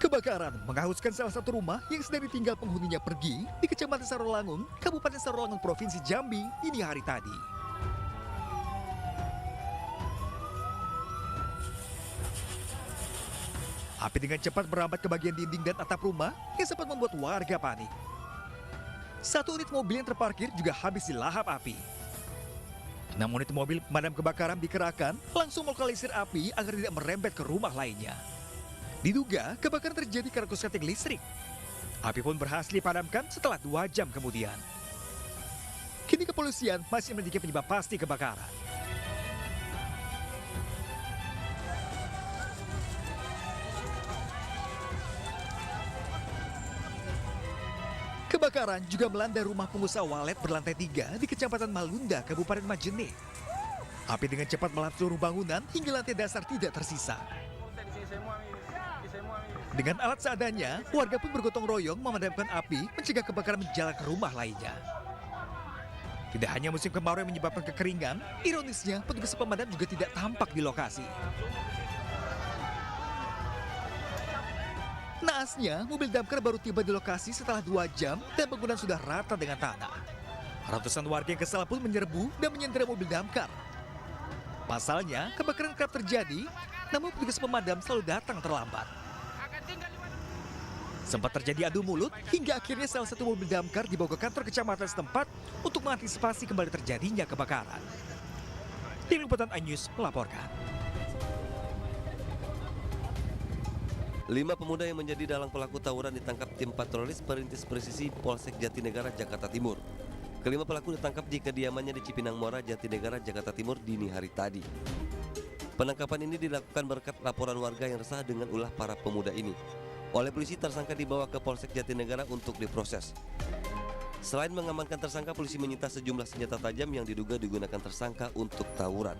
Kebakaran menghanguskan salah satu rumah yang sedang ditinggal penghuninya pergi di Kecamatan Sarolangun, Kabupaten Sarolangun, Provinsi Jambi, dini hari tadi. Api dengan cepat merambat ke bagian dinding dan atap rumah yang sempat membuat warga panik. Satu unit mobil yang terparkir juga habis dilahap api. 6 unit mobil pemadam kebakaran dikerahkan langsung melokalisir api agar tidak merembet ke rumah lainnya. Diduga kebakaran terjadi karena korsleting listrik. Api pun berhasil dipadamkan setelah 2 jam kemudian. Kini kepolisian masih menyelidiki penyebab pasti kebakaran. Kebakaran juga melanda rumah pengusaha walet berlantai 3 di Kecamatan Malunda, Kabupaten Majene. Api dengan cepat melalap seluruh bangunan hingga lantai dasar tidak tersisa. Dengan alat seadanya, warga pun bergotong royong memadamkan api mencegah kebakaran menjalar ke rumah lainnya. Tidak hanya musim kemarau yang menyebabkan kekeringan, ironisnya petugas pemadam juga tidak tampak di lokasi. Naasnya, mobil damkar baru tiba di lokasi setelah 2 jam dan bangunan sudah rata dengan tanah. Ratusan warga yang kesal pun menyerbu dan menyandera mobil damkar. Pasalnya, kebakaran kerap terjadi, namun petugas pemadam selalu datang terlambat. Sempat terjadi adu mulut hingga akhirnya salah satu mobil damkar dibawa ke kantor kecamatan setempat untuk mengantisipasi kembali terjadinya kebakaran. Tim Liputan iNews melaporkan. 5 pemuda yang menjadi dalang pelaku tawuran ditangkap tim patroli Perintis Presisi Polsek Jatinegara, Jakarta Timur. Kelima pelaku ditangkap di kediamannya di Cipinang Muara, Jatinegara, Jakarta Timur dini hari tadi. Penangkapan ini dilakukan berkat laporan warga yang resah dengan ulah para pemuda ini. Oleh polisi, tersangka dibawa ke Polsek Jatinegara untuk diproses. Selain mengamankan tersangka, polisi menyita sejumlah senjata tajam yang diduga digunakan tersangka untuk tawuran.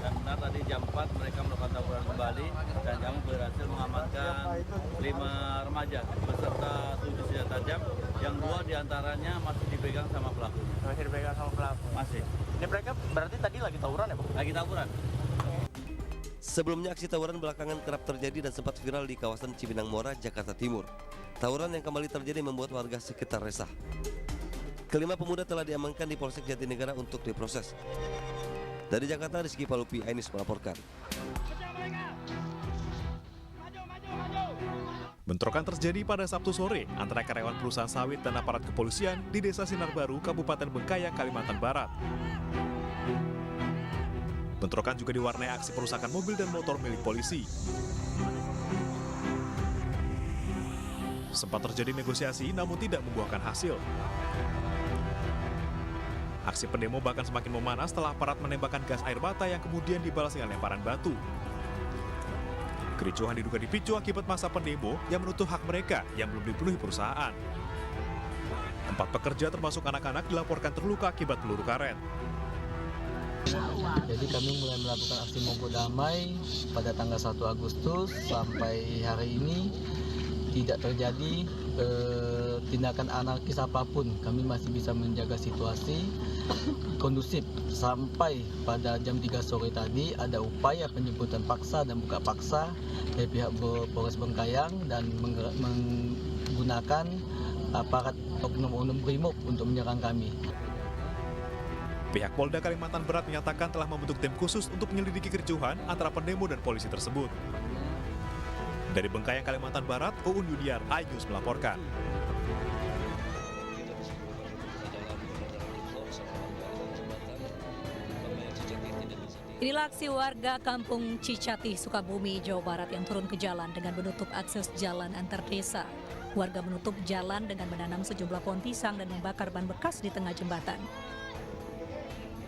Dan benar tadi jam 4 mereka melakukan tawuran kembali dan kami berhasil mengamankan 5 remaja beserta 7 senjata tajam yang 2 diantaranya masih dipegang sama pelaku. Masih dipegang sama pelaku? Masih. Ini mereka berarti tadi lagi tawuran ya Pak? Lagi tawuran. Sebelumnya aksi tawuran belakangan kerap terjadi dan sempat viral di kawasan Cipinang Muara, Jakarta Timur. Tawuran yang kembali terjadi membuat warga sekitar resah. Kelima pemuda telah diamankan di Polsek Jatinegara untuk diproses. Dari Jakarta, Rizky Palupi, iNews melaporkan. Bentrokan terjadi pada Sabtu sore antara karyawan perusahaan sawit dan aparat kepolisian di Desa Sinar Baru, Kabupaten Bengkayang, Kalimantan Barat. Bentrokan juga diwarnai aksi perusakan mobil dan motor milik polisi. Sempat terjadi negosiasi namun tidak membuahkan hasil. Aksi pendemo bahkan semakin memanas setelah aparat menembakkan gas air mata yang kemudian dibalas dengan lemparan batu. Kericuhan diduga dipicu akibat masa pendemo yang menuntut hak mereka yang belum dipenuhi perusahaan. 4 pekerja termasuk anak-anak dilaporkan terluka akibat peluru karet. Jadi kami mulai melakukan aksi mogok damai pada tanggal 1 Agustus sampai hari ini tidak terjadi tindakan anarkis apapun. Kami masih bisa menjaga situasi kondusif sampai pada jam 3 sore tadi ada upaya penjemputan paksa dan buka paksa dari pihak Polres Bengkayang dan menggunakan aparat oknum-oknum Brimob untuk menyerang kami. Pihak Polda Kalimantan Barat menyatakan telah membentuk tim khusus untuk menyelidiki kericuhan antara pendemo dan polisi tersebut. Dari Bengkayang, Kalimantan Barat, Uun Yudiar, iNews melaporkan. Inilah aksi warga Kampung Cicatih, Sukabumi, Jawa Barat yang turun ke jalan dengan menutup akses jalan antar desa. Warga menutup jalan dengan menanam sejumlah pohon pisang dan membakar ban bekas di tengah jembatan.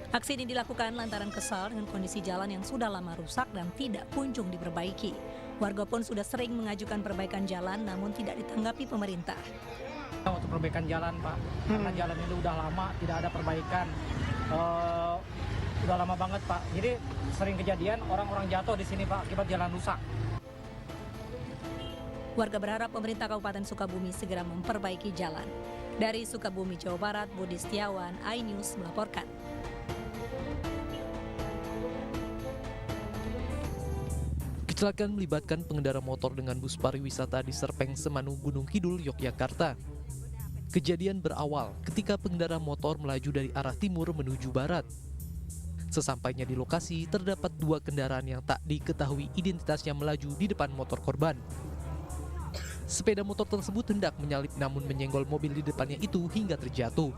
Aksi ini dilakukan lantaran kesal dengan kondisi jalan yang sudah lama rusak dan tidak kunjung diperbaiki. Warga pun sudah sering mengajukan perbaikan jalan namun tidak ditanggapi pemerintah. Untuk perbaikan jalan Pak, karena jalan ini udah lama tidak ada perbaikan. Udah lama banget Pak, jadi sering kejadian orang-orang jatuh di sini Pak akibat jalan rusak. Warga berharap pemerintah Kabupaten Sukabumi segera memperbaiki jalan. Dari Sukabumi, Jawa Barat, Budi Setiawan, iNews melaporkan. Kecelakaan melibatkan pengendara motor dengan bus pariwisata di Serpeng Semanu, Gunung Kidul, Yogyakarta. Kejadian berawal ketika pengendara motor melaju dari arah timur menuju barat. Sesampainya di lokasi, terdapat 2 kendaraan yang tak diketahui identitasnya melaju di depan motor korban. Sepeda motor tersebut hendak menyalip namun menyenggol mobil di depannya itu hingga terjatuh.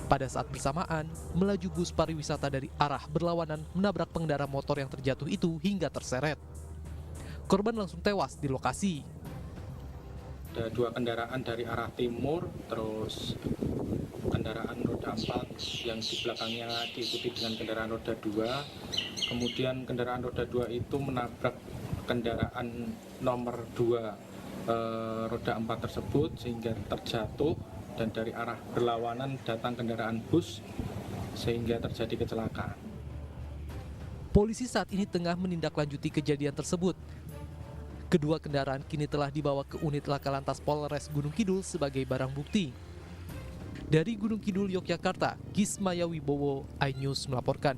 Pada saat bersamaan, melaju bus pariwisata dari arah berlawanan menabrak pengendara motor yang terjatuh itu hingga terseret. Korban langsung tewas di lokasi. Ada 2 kendaraan dari arah timur, terus kendaraan roda 4 yang di belakangnya diikuti dengan kendaraan roda 2. Kemudian kendaraan roda 2 itu menabrak kendaraan nomor 2 roda 4 tersebut sehingga terjatuh, dan dari arah berlawanan datang kendaraan bus sehingga terjadi kecelakaan. Polisi saat ini tengah menindaklanjuti kejadian tersebut. Kedua kendaraan kini telah dibawa ke unit Laka Lantas Polres Gunung Kidul sebagai barang bukti. Dari Gunung Kidul, Yogyakarta, Gismaya Wibowo, iNews melaporkan.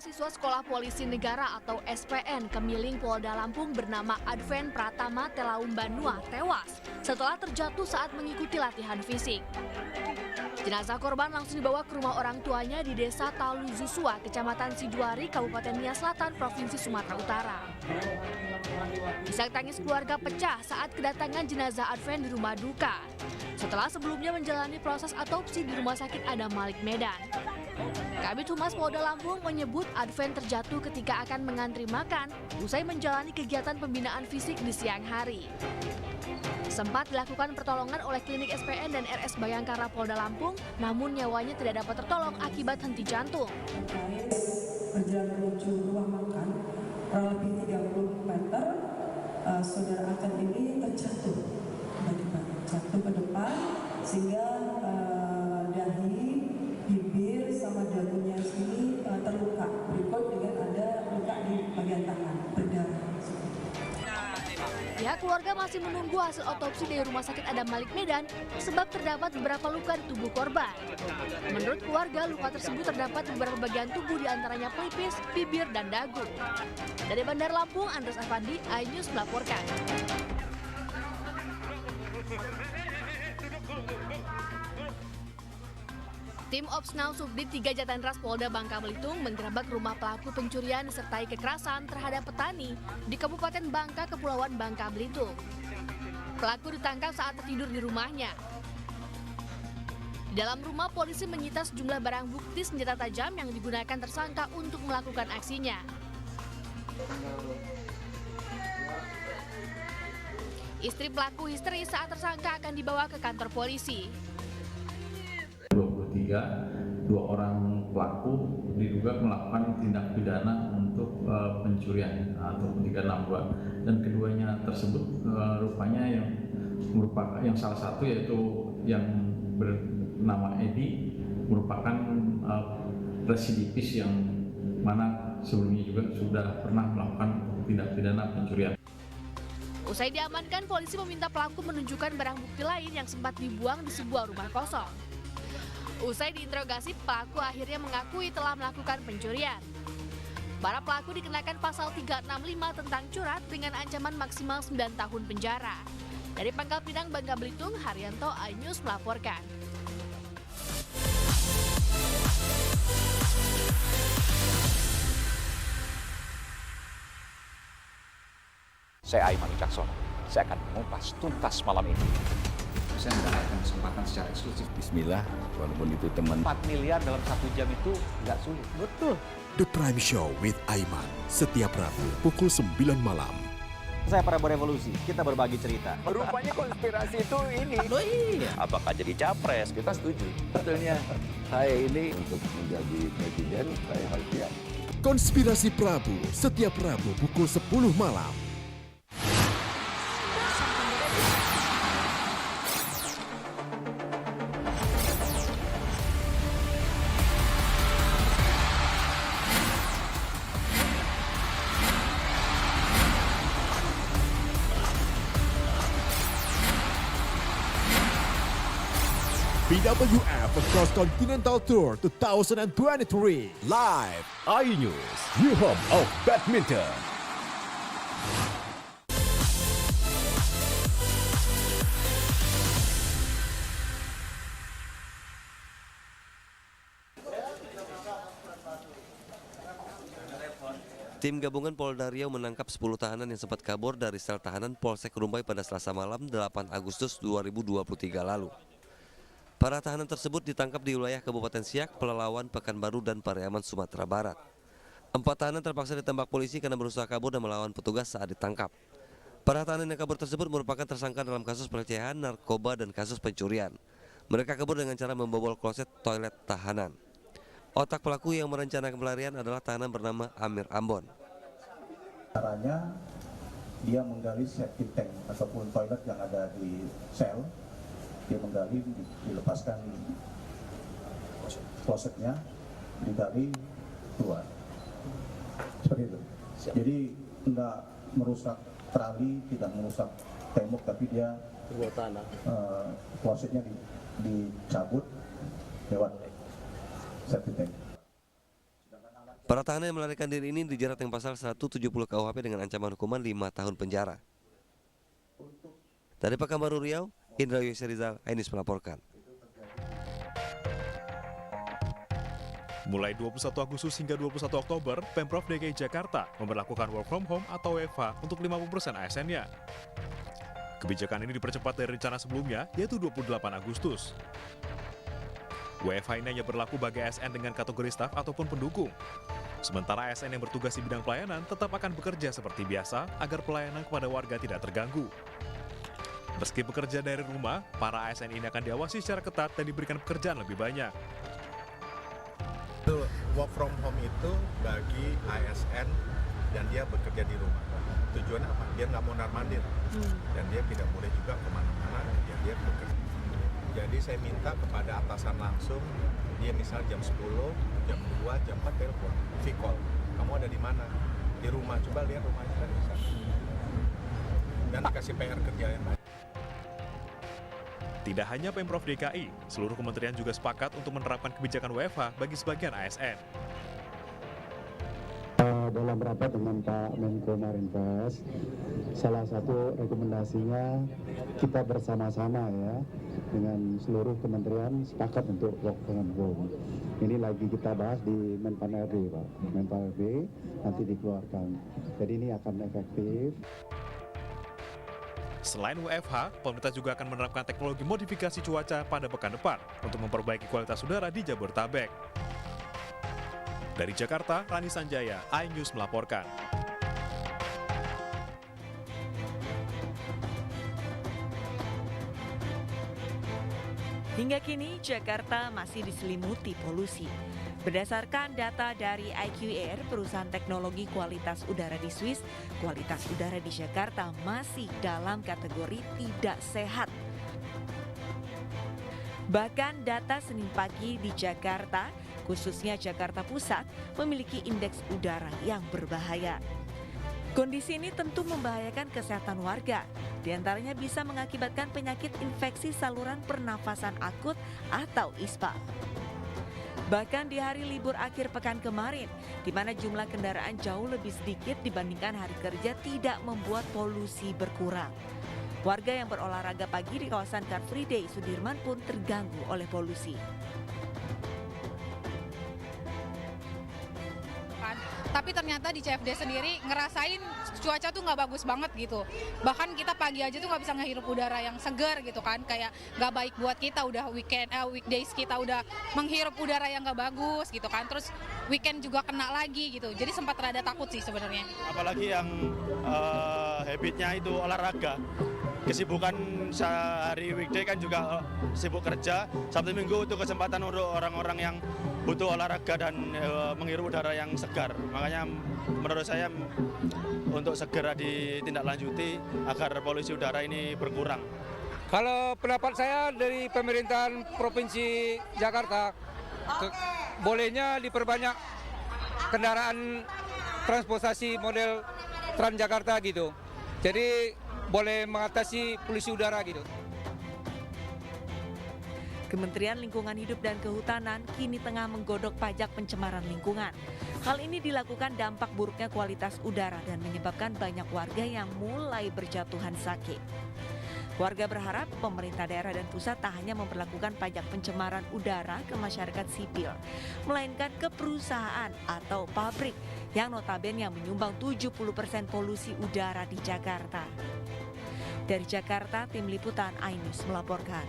Siswa Sekolah Polisi Negara atau SPN Kemiling Polda Lampung bernama Adven Pratama Telaum Banua tewas setelah terjatuh saat mengikuti latihan fisik. Jenazah korban langsung dibawa ke rumah orang tuanya di Desa Talu Zusua, Kecamatan Sidoari, Kabupaten Nias Selatan, Provinsi Sumatera Utara. Isak tangis keluarga pecah saat kedatangan jenazah Adven di rumah duka, setelah sebelumnya menjalani proses autopsi di Rumah Sakit Adam Malik Medan. Kabid Humas Polda Lampung menyebut Adven terjatuh ketika akan mengantri makan usai menjalani kegiatan pembinaan fisik di siang hari. Sempat dilakukan pertolongan oleh klinik SPN dan RS Bayangkara Polda Lampung, namun nyawanya tidak dapat tertolong akibat henti jantung. Berjalan menuju ruang makan, kurang lebih 30 meter, saudara Adven ini terjatuh, jatuh ke depan sehingga dahi, bibir sama dagunya sini terluka. Berikut dengan ada luka di bagian tangan, berdarah. Pihak keluarga masih menunggu hasil otopsi dari Rumah Sakit Adam Malik Medan sebab terdapat beberapa luka di tubuh korban. Menurut keluarga, luka tersebut terdapat di beberapa bagian tubuh diantaranya pelipis, bibir, dan dagu. Dari Bandar Lampung, Andres Afandi, iNews melaporkan. Tim Ops Now Subdit 3 Jatanras Polda Bangka Belitung menggerebek rumah pelaku pencurian disertai kekerasan terhadap petani di Kabupaten Bangka, Kepulauan Bangka Belitung. Pelaku ditangkap saat tertidur di rumahnya. Di dalam rumah, polisi menyita sejumlah barang bukti senjata tajam yang digunakan tersangka untuk melakukan aksinya. Istri pelaku histeris saat tersangka akan dibawa ke kantor polisi. 2 orang pelaku diduga melakukan tindak pidana untuk pencurian atau 362, dan keduanya tersebut rupanya yang merupakan yang salah satu yaitu yang bernama Edi merupakan residivis yang mana sebelumnya juga sudah pernah melakukan tindak pidana pencurian. Usai diamankan, polisi meminta pelaku menunjukkan barang bukti lain yang sempat dibuang di sebuah rumah kosong. Usai diinterogasi, pelaku akhirnya mengakui telah melakukan pencurian. Para pelaku dikenakan pasal 365 tentang curat dengan ancaman maksimal 9 tahun penjara. Dari Pangkal Pinang, Bangka Belitung, Haryanto, iNews melaporkan. Saya Aiman Wicaksono. Saya akan mengupas tuntas malam ini. Saya mendapatkan kesempatan secara eksklusif. Bismillah, walaupun itu teman. 4 miliar dalam 1 jam itu nggak sulit. Betul. The Prime Show with Aiman, setiap Rabu pukul 9 malam. Saya Prabowo Revolusi, kita berbagi cerita. Rupanya konspirasi itu ini. Oh iya. Apakah jadi capres? Kita setuju. Sebetulnya saya ini untuk menjadi presiden, saya harus siap. Konspirasi Prabu, setiap Rabu pukul 10 malam. BWF Cross Continental Tour 2023. Live iNews, New Home of Badminton. Tim gabungan Polda Riau menangkap 10 tahanan yang sempat kabur dari sel tahanan Polsek Rumbai pada Selasa malam 8 Agustus 2023 lalu. Para tahanan tersebut ditangkap di wilayah Kabupaten Siak, Pelalawan, Pekanbaru, dan Pariaman, Sumatera Barat. 4 tahanan terpaksa ditembak polisi karena berusaha kabur dan melawan petugas saat ditangkap. Para tahanan yang kabur tersebut merupakan tersangka dalam kasus pelecehan, narkoba, dan kasus pencurian. Mereka kabur dengan cara membobol kloset toilet tahanan. Otak pelaku yang merencanakan pelarian adalah tahanan bernama Amir Ambon. Caranya dia menggali septic tank ataupun toilet yang ada di sel, dia menggali, dilepaskan klosetnya, digali keluar. Seperti itu. Jadi tidak merusak trali, tidak merusak tembok, tapi dia klosetnya dicabut lewat septic tank. Para tahanan yang melarikan diri ini dijerat dengan pasal 170 KUHP dengan ancaman hukuman 5 tahun penjara. Dari Pekanbaru Riau, Indra Yusrizal, iNews melaporkan. Mulai 21 Agustus hingga 21 Oktober, Pemprov DKI Jakarta memberlakukan work from home atau WFH untuk 50% ASN-nya. Kebijakan ini dipercepat dari rencana sebelumnya, yaitu 28 Agustus. WFH ini hanya berlaku bagi ASN dengan kategori staf ataupun pendukung. Sementara ASN yang bertugas di bidang pelayanan tetap akan bekerja seperti biasa agar pelayanan kepada warga tidak terganggu. Meski bekerja dari rumah, para ASN ini akan diawasi secara ketat dan diberikan pekerjaan lebih banyak. Work from home itu bagi ASN dan dia bekerja di rumah. Tujuannya apa? Dia nggak mau mondar-mandir dan dia tidak boleh juga kemana-mana, dia bekerja. Jadi saya minta kepada atasan langsung, dia misal jam 10, jam 2, jam 4 telepon, V-call. Kamu ada di mana? Di rumah, coba lihat rumahnya kan bisa. Dan dikasih PR kerja yang baik. Tidak hanya Pemprov DKI, seluruh kementerian juga sepakat untuk menerapkan kebijakan WFH bagi sebagian ASN. Dalam rapat dengan Pak Menko Marinvest, salah satu rekomendasinya kita bersama-sama ya dengan seluruh kementerian sepakat untuk work from home. Ini lagi kita bahas di Menpan RB, Pak. Menpan RB nanti dikeluarkan. Jadi ini akan efektif. Selain WFH, pemerintah juga akan menerapkan teknologi modifikasi cuaca pada pekan depan untuk memperbaiki kualitas udara di Jabodetabek. Dari Jakarta, Rani Sanjaya, iNews melaporkan. Hingga kini, Jakarta masih diselimuti polusi. Berdasarkan data dari IQ Air, perusahaan teknologi kualitas udara di Swiss, kualitas udara di Jakarta masih dalam kategori tidak sehat. Bahkan data Senin pagi di Jakarta, khususnya Jakarta Pusat, memiliki indeks udara yang berbahaya. Kondisi ini tentu membahayakan kesehatan warga. Di antaranya bisa mengakibatkan penyakit infeksi saluran pernafasan akut atau ISPA. Bahkan di hari libur akhir pekan kemarin, di mana jumlah kendaraan jauh lebih sedikit dibandingkan hari kerja tidak membuat polusi berkurang. Warga yang berolahraga pagi di kawasan Car Free Day Sudirman pun terganggu oleh polusi. Tapi ternyata di CFD sendiri ngerasain cuaca tuh nggak bagus banget gitu. Bahkan kita pagi aja tuh nggak bisa ngehirup udara yang segar gitu kan. Kayak nggak baik buat kita, udah weekdays kita udah menghirup udara yang nggak bagus gitu kan. Terus weekend juga kena lagi gitu. Jadi sempat rada takut sih sebenarnya. Apalagi yang habitnya itu olahraga. Kesibukan sehari weekday kan juga sibuk kerja. Sabtu Minggu itu kesempatan untuk orang-orang yang butuh olahraga dan menghirup udara yang segar. Makanya menurut saya untuk segera ditindaklanjuti agar polusi udara ini berkurang. Kalau pendapat saya dari pemerintahan Provinsi Jakarta, bolehnya diperbanyak kendaraan transportasi model Transjakarta gitu. Jadi boleh mengatasi polusi udara gitu. Kementerian Lingkungan Hidup dan Kehutanan kini tengah menggodok pajak pencemaran lingkungan. Hal ini dilakukan dampak buruknya kualitas udara dan menyebabkan banyak warga yang mulai berjatuhan sakit. Warga berharap pemerintah daerah dan pusat tak hanya memperlakukan pajak pencemaran udara ke masyarakat sipil, melainkan ke perusahaan atau pabrik yang notabene yang menyumbang 70% polusi udara di Jakarta. Dari Jakarta, tim liputan iNews melaporkan.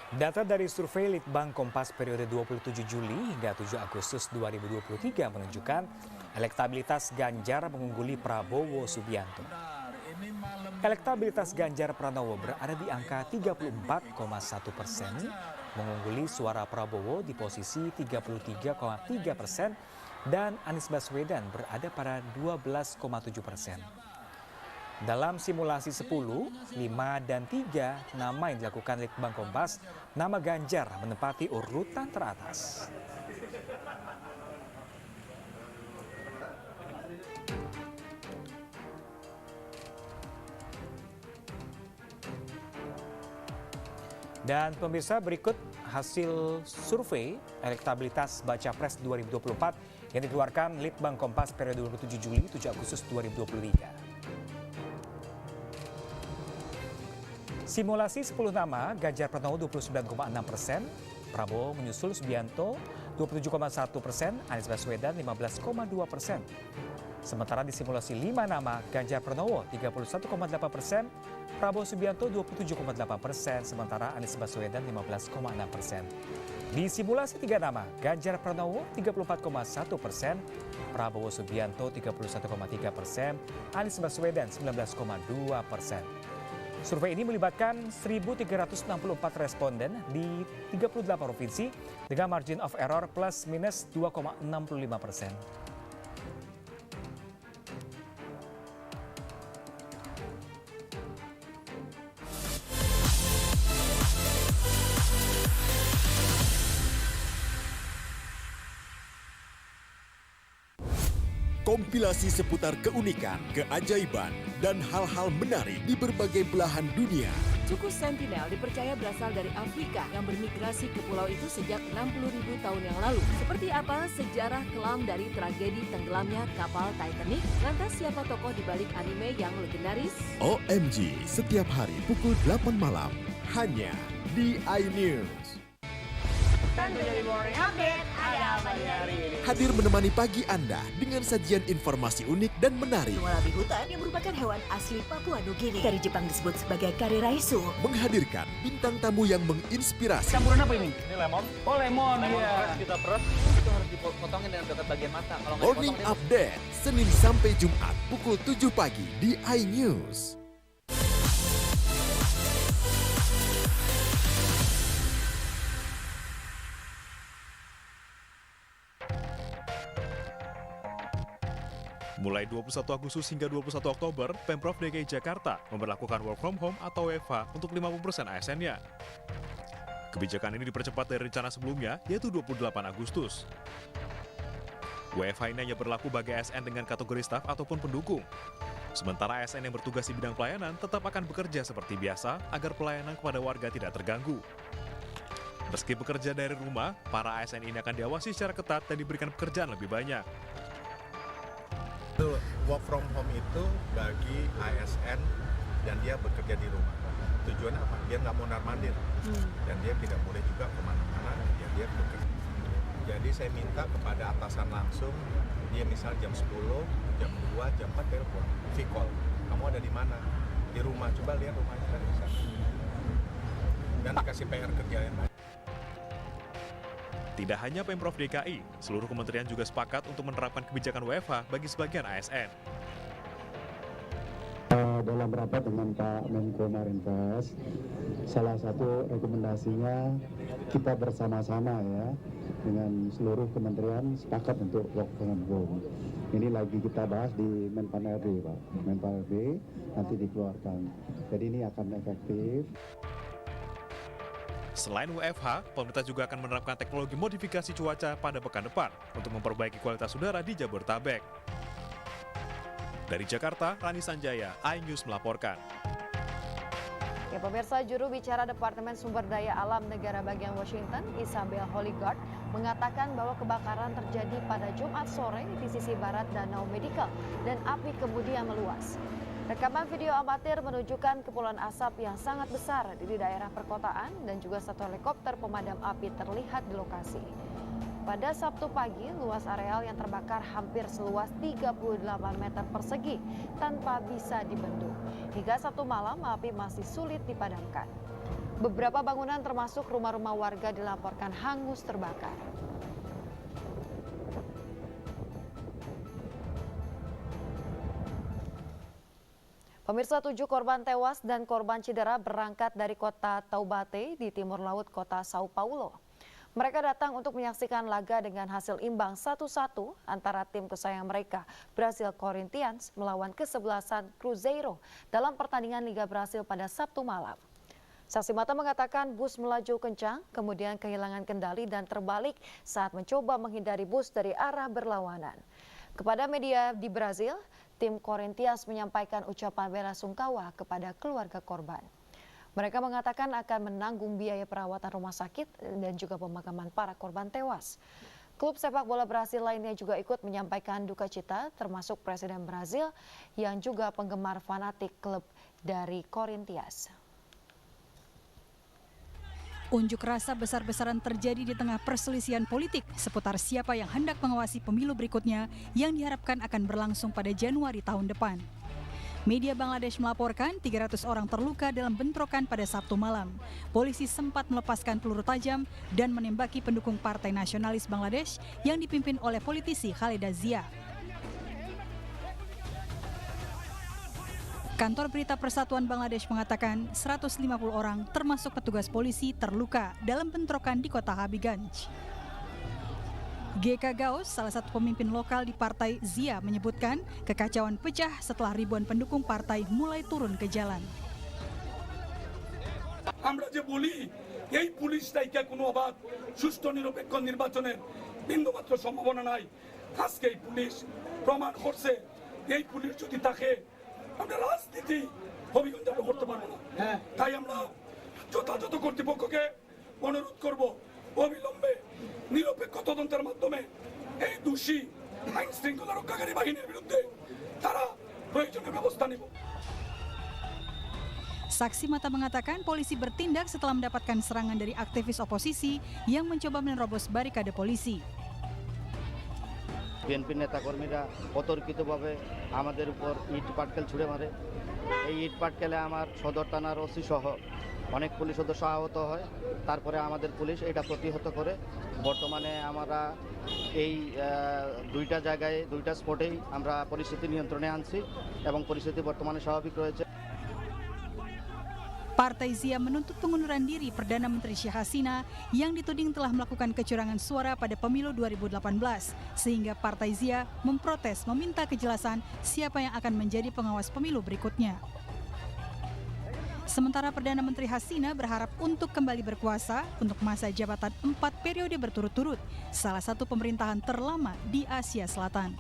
Data dari survei Litbang Kompas periode 27 Juli hingga 7 Agustus 2023 menunjukkan elektabilitas Ganjar mengungguli Prabowo Subianto. Elektabilitas Ganjar Pranowo berada di angka 34,1%, mengungguli suara Prabowo di posisi 33,3% dan Anies Baswedan berada pada 12,7%. Dalam simulasi 10, 5, dan 3 nama yang dilakukan Litbang Kompas, nama Ganjar menempati urutan teratas. Dan pemirsa, berikut hasil survei elektabilitas Baca Pres 2024 yang dikeluarkan Litbang Kompas periode 27 Juli 7 Agustus 2023. Simulasi 10 nama, Ganjar Pranowo 29,6%, Prabowo menyusul Subianto 27,1%, Anies Baswedan 15,2%. Sementara di simulasi 5 nama, Ganjar Pranowo 31,8%, Prabowo Subianto 27,8%, sementara Anies Baswedan 15,6%. Di simulasi 3 nama, Ganjar Pranowo 34,1%, Prabowo Subianto 31,3%, Anies Baswedan 19,2%. Survei ini melibatkan 1.364 responden di 38 provinsi dengan margin of error plus minus 2,65%. Kompilasi seputar keunikan, keajaiban, dan hal-hal menarik di berbagai belahan dunia. Suku Sentinel dipercaya berasal dari Afrika yang bermigrasi ke pulau itu sejak 60.000 tahun yang lalu. Seperti apa sejarah kelam dari tragedi tenggelamnya kapal Titanic? Lantas siapa tokoh di balik anime yang legendaris? OMG, setiap hari pukul 8 malam, hanya di iNews. Dari Morning Update, ada apa di hari ini? Hadir menemani pagi Anda dengan sajian informasi unik dan menarik. Walabi hutan yang merupakan hewan asli Papua Nugini. Dari Jepang disebut sebagai kare raisu. Menghadirkan bintang tamu yang menginspirasi. Campuran apa ini? Ini lemon. Oh lemon, lemon ya. Kita peras. Itu harus dipotongin dengan dekat bagian mata. Kalau Morning Update, Senin sampai Jumat pukul 7 pagi di iNews. Mulai 21 Agustus hingga 21 Oktober, Pemprov DKI Jakarta memberlakukan work from home atau WFH untuk 50% ASN-nya. Kebijakan ini dipercepat dari rencana sebelumnya, yaitu 28 Agustus. WFH ini hanya berlaku bagi ASN dengan kategori staf ataupun pendukung. Sementara ASN yang bertugas di bidang pelayanan tetap akan bekerja seperti biasa agar pelayanan kepada warga tidak terganggu. Meski bekerja dari rumah, para ASN ini akan diawasi secara ketat dan diberikan pekerjaan lebih banyak. Work from home itu bagi ASN dan dia bekerja di rumah. Tujuannya apa? Dia nggak mondar-mandir dan dia tidak boleh juga kemana-mana. Ya dia bekerja. Jadi saya minta kepada atasan langsung, dia misal jam 10, jam 2, jam 4 telepon, V-call. Kamu ada di mana? Di rumah. Coba lihat rumahnya kan bisa. Dan dikasih PR kerja yang baik. Tidak hanya Pemprov DKI, seluruh kementerian juga sepakat untuk menerapkan kebijakan WFH bagi sebagian ASN. Dalam rapat dengan Pak Menko Marinvest, salah satu rekomendasinya kita bersama-sama ya dengan seluruh kementerian sepakat untuk work from home. Ini lagi kita bahas di Menpan RB, Pak. Menpan RB nanti dikeluarkan. Jadi ini akan efektif. Selain WFH, pemerintah juga akan menerapkan teknologi modifikasi cuaca pada pekan depan untuk memperbaiki kualitas udara di Jabodetabek. Dari Jakarta, Rani Sanjaya, iNews melaporkan. Ya pemirsa, juru bicara Departemen Sumber Daya Alam Negara Bagian Washington, Isabel Holligard, mengatakan bahwa kebakaran terjadi pada Jumat sore di sisi barat Danau Medical dan api kemudian meluas. Rekaman video amatir menunjukkan kepulan asap yang sangat besar di daerah perkotaan dan juga satu helikopter pemadam api terlihat di lokasi. Pada Sabtu pagi, luas areal yang terbakar hampir seluas 38 meter persegi tanpa bisa dibendung. Hingga Sabtu malam, api masih sulit dipadamkan. Beberapa bangunan termasuk rumah-rumah warga dilaporkan hangus terbakar. Pemirsa, 7 korban tewas dan korban cedera berangkat dari kota Taubaté di timur laut kota Sao Paulo. Mereka datang untuk menyaksikan laga dengan hasil imbang 1-1 antara tim kesayangan mereka, Brasil Corinthians, melawan kesebelasan Cruzeiro dalam pertandingan Liga Brasil pada Sabtu malam. Saksi mata mengatakan bus melaju kencang, kemudian kehilangan kendali dan terbalik saat mencoba menghindari bus dari arah berlawanan. Kepada media di Brasil, tim Corinthians menyampaikan ucapan bela sungkawa kepada keluarga korban. Mereka mengatakan akan menanggung biaya perawatan rumah sakit dan juga pemakaman para korban tewas. Klub sepak bola Brasil lainnya juga ikut menyampaikan duka cita, termasuk Presiden Brasil yang juga penggemar fanatik klub dari Corinthians. Unjuk rasa besar-besaran terjadi di tengah perselisihan politik seputar siapa yang hendak mengawasi pemilu berikutnya yang diharapkan akan berlangsung pada Januari tahun depan. Media Bangladesh melaporkan 300 orang terluka dalam bentrokan pada Sabtu malam. Polisi sempat melepaskan peluru tajam dan menembaki pendukung Partai Nasionalis Bangladesh yang dipimpin oleh politisi Khaleda Zia. Kantor Berita Persatuan Bangladesh mengatakan 150 orang termasuk petugas polisi terluka dalam bentrokan di kota Habiganj. GK Gaus, salah satu pemimpin lokal di Partai Zia, menyebutkan kekacauan pecah setelah ribuan pendukung partai mulai turun ke jalan. আমরা যে বলি এই পুলিশটাইকে কোনো অবাধ সুষ্ঠু নিরপেক্ষ নির্বাচনের বিন্দুমাত্র সম্ভাবনা নাই, আজকে এই পুলিশ প্রমাণ করছে এই পুলিশ যদি থাকে আমরা রাজনীতি অভিযান করতে পারবো না। তাই আমরা যথাযথ কর্তৃপক্ষকে অনুরোধ করব অবিলম্বে নিরপেক্ষ তদন্তের মাধ্যমে এই দোষী আইন শৃঙ্খলা রক্ষাকারী বাহিনীর বিরুদ্ধে তারা প্রয়োজনীয় ব্যবস্থা নেব। Saksi mata mengatakan polisi bertindak setelah mendapatkan serangan dari aktivis oposisi yang mencoba menerobos barikade polisi. BNP নেতাকর্মীরা অতর্কিতভাবে আমাদের উপর ইট পাটকেল ছুঁড়ে মারে। এই ইট পাটকেলে আমার সদর থানার ওসি সহ অনেক পুলিশ সদস্য আহত হয়। তারপরে আমাদের পুলিশ এটা প্রতিহত করে বর্তমানে আমরা এই দুইটা জায়গায় দুইটা স্পটেই আমরা পরিস্থিতি নিয়ন্ত্রণে আনছি এবং পরিস্থিতি বর্তমানে স্বাভাবিক রয়েছে। Partai Zia menuntut pengunduran diri Perdana Menteri Sheikh Hasina yang dituding telah melakukan kecurangan suara pada pemilu 2018, sehingga Partai Zia memprotes meminta kejelasan siapa yang akan menjadi pengawas pemilu berikutnya. Sementara Perdana Menteri Hasina berharap untuk kembali berkuasa untuk masa jabatan 4 periode berturut-turut, salah satu pemerintahan terlama di Asia Selatan.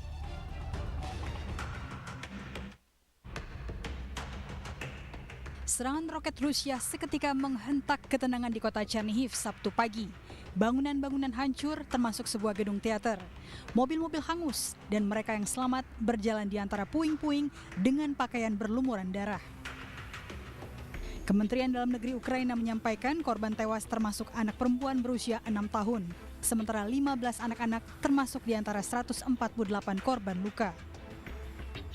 Serangan roket Rusia seketika menghentak ketenangan di kota Chernihiv Sabtu pagi. Bangunan-bangunan hancur termasuk sebuah gedung teater. Mobil-mobil hangus dan mereka yang selamat berjalan di antara puing-puing dengan pakaian berlumuran darah. Kementerian Dalam Negeri Ukraina menyampaikan korban tewas termasuk anak perempuan berusia 6 tahun. Sementara 15 anak-anak termasuk di antara 148 korban luka.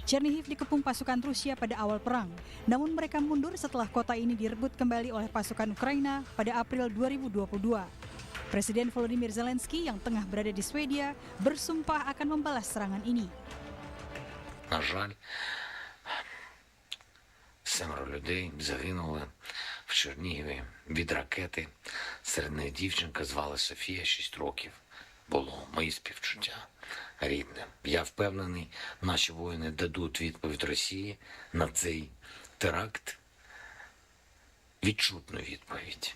Chernihiv dikepung pasukan Rusia pada awal perang, namun mereka mundur setelah kota ini direbut kembali oleh pasukan Ukraina pada April 2022. Presiden Volodymyr Zelensky yang tengah berada di Swedia bersumpah akan membalas serangan ini. На жаль, 7 людей загинули в Чернігові від ракети. Серед них дівчинка звали Софія, 6 років. Було мої співчуття рідним. Я впевнений, наші воїни дадуть відповідь Росії на цей теракт. Відчутну відповідь.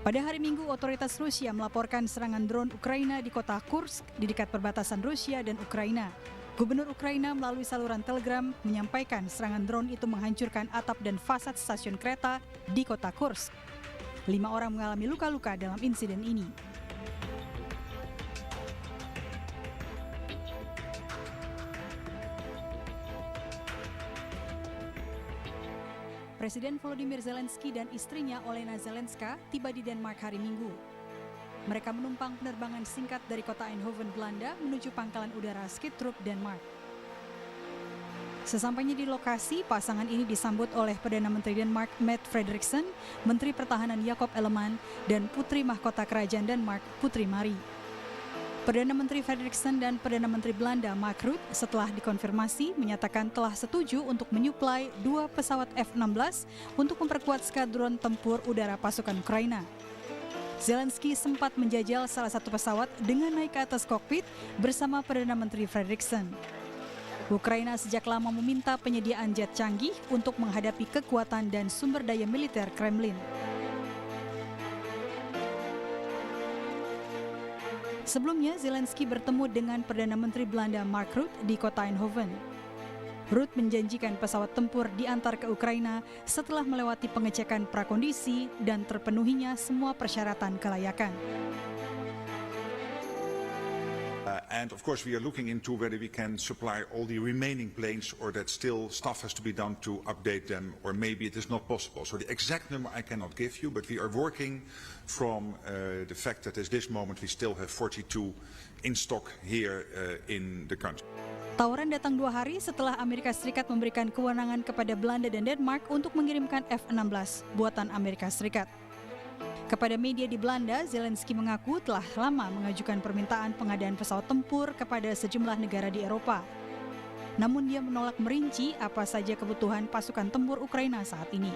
Pada hari Minggu, otoritas Rusia melaporkan serangan drone Ukraina di kota Kursk di dekat perbatasan Rusia dan Ukraina. Gubernur Ukraina melalui saluran Telegram menyampaikan serangan drone itu menghancurkan atap dan fasad stasiun kereta di kota Kursk. 5 orang mengalami luka-luka dalam insiden ini. Presiden Volodymyr Zelensky dan istrinya Olena Zelenska tiba di Denmark hari Minggu. Mereka menumpang penerbangan singkat dari kota Eindhoven, Belanda menuju pangkalan udara Schiphol, Denmark. Sesampainya di lokasi, pasangan ini disambut oleh Perdana Menteri Denmark Mette Frederiksen, Menteri Pertahanan Jacob Ellemann, dan Putri Mahkota Kerajaan Denmark Putri Marie. Perdana Menteri Frederiksen dan Perdana Menteri Belanda Mark Rutte setelah dikonfirmasi menyatakan telah setuju untuk menyuplai 2 pesawat F-16 untuk memperkuat skadron tempur udara pasukan Ukraina. Zelensky sempat menjajal salah satu pesawat dengan naik ke atas kokpit bersama Perdana Menteri Frederiksen. Ukraina sejak lama meminta penyediaan jet canggih untuk menghadapi kekuatan dan sumber daya militer Kremlin. Sebelumnya, Zelensky bertemu dengan Perdana Menteri Belanda Mark Rutte di kota Eindhoven. Rutte menjanjikan pesawat tempur diantar ke Ukraina setelah melewati pengecekan prakondisi dan terpenuhinya semua persyaratan kelayakan. And of course we are looking into whether we can supply all the remaining planes or that still stuff has to be done to update them, or maybe it is not possible. So the exact number I cannot give you, but we are working from the fact that at this moment we still have 42 in stock here in the country. Tawaran datang 2 hari setelah Amerika Serikat memberikan kewenangan kepada Belanda dan Denmark untuk mengirimkan F-16 buatan Amerika Serikat. Kepada media di Belanda, Zelensky mengaku telah lama mengajukan permintaan pengadaan pesawat tempur kepada sejumlah negara di Eropa. Namun dia menolak merinci apa saja kebutuhan pasukan tempur Ukraina saat ini.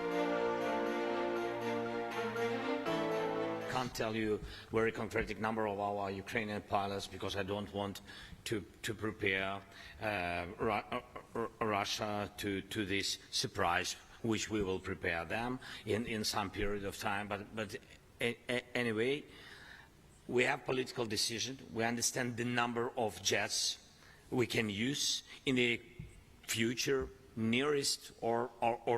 Can't tell you very concrete number of our Ukrainian pilots because I don't want to prepare Russia to this surprise, which we will prepare them in some period of time. But anyway, we have political decision. We understand the number of jets we can use in the future, nearest or